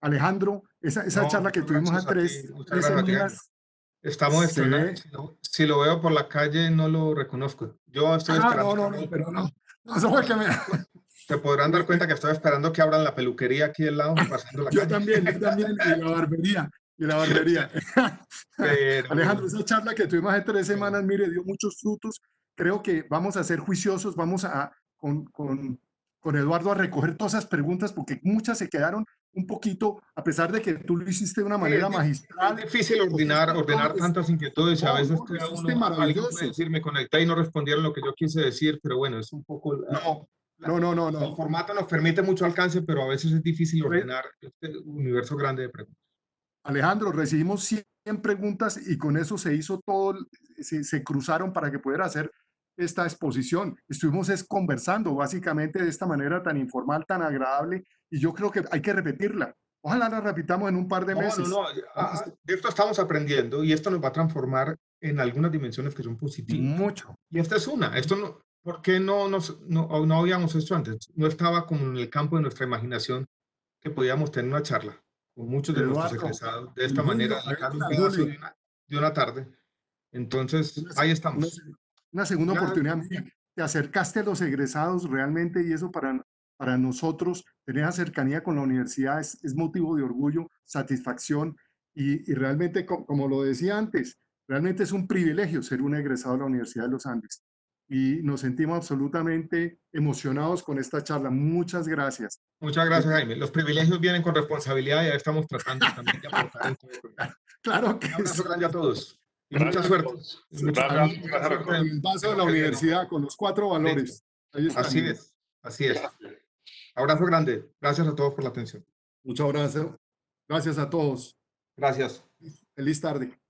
Alejandro, esa charla que tuvimos a tres semanas. Estamos estrenando. Si lo veo por la calle, no lo reconozco. Yo estoy esperando. No, pero no. Eso fue que me... Se podrán dar cuenta que estoy esperando que abran la peluquería aquí al lado, pasando la Yo calle. también, y la barbería. Pero, Alejandro, esa charla que tuvimos hace 3 semanas, mire, dio muchos frutos. Creo que vamos a ser juiciosos, vamos a, con Eduardo a recoger todas esas preguntas, porque muchas se quedaron un poquito, a pesar de que tú lo hiciste de una manera magistral. es difícil ordenar tantas inquietudes. A veces No, lo queda hiciste uno, alguien puede maravilloso. decir, me conecté y no respondieron lo que yo quise decir, pero bueno, es un poco... El formato nos permite mucho alcance, pero a veces es difícil ordenar este universo grande de preguntas. Alejandro, recibimos 100 preguntas y con eso se hizo todo, se cruzaron para que pudiera hacer esta exposición. Estuvimos conversando básicamente de esta manera tan informal, tan agradable, y yo creo que hay que repetirla. Ojalá la repitamos en un par de meses. De esto estamos aprendiendo y esto nos va a transformar en algunas dimensiones que son positivas. Mucho. Y esta es una. Esto no, ¿por qué no habíamos hecho antes? No estaba como en el campo de nuestra imaginación que podíamos tener una charla con muchos de nuestros egresados de esta manera, dedicar un pedazo de una tarde. Entonces, ahí estamos. Una segunda oportunidad. Mira, te acercaste a los egresados realmente y eso para nosotros, tener esa cercanía con la universidad es motivo de orgullo, satisfacción y realmente, como lo decía antes, realmente es un privilegio ser un egresado de la Universidad de los Andes. Y nos sentimos absolutamente emocionados con esta charla. Muchas gracias. Muchas gracias, Jaime. Los privilegios vienen con responsabilidad y ya estamos tratando también de aportar en todo. Claro que un abrazo grande a todos. Y Gracias, mucha suerte. Gracias. Con el vaso de la universidad, con los 4 valores. Así es, así es. Abrazo grande. Gracias a todos por la atención. Muchas gracias. Gracias a todos. Gracias. Feliz tarde.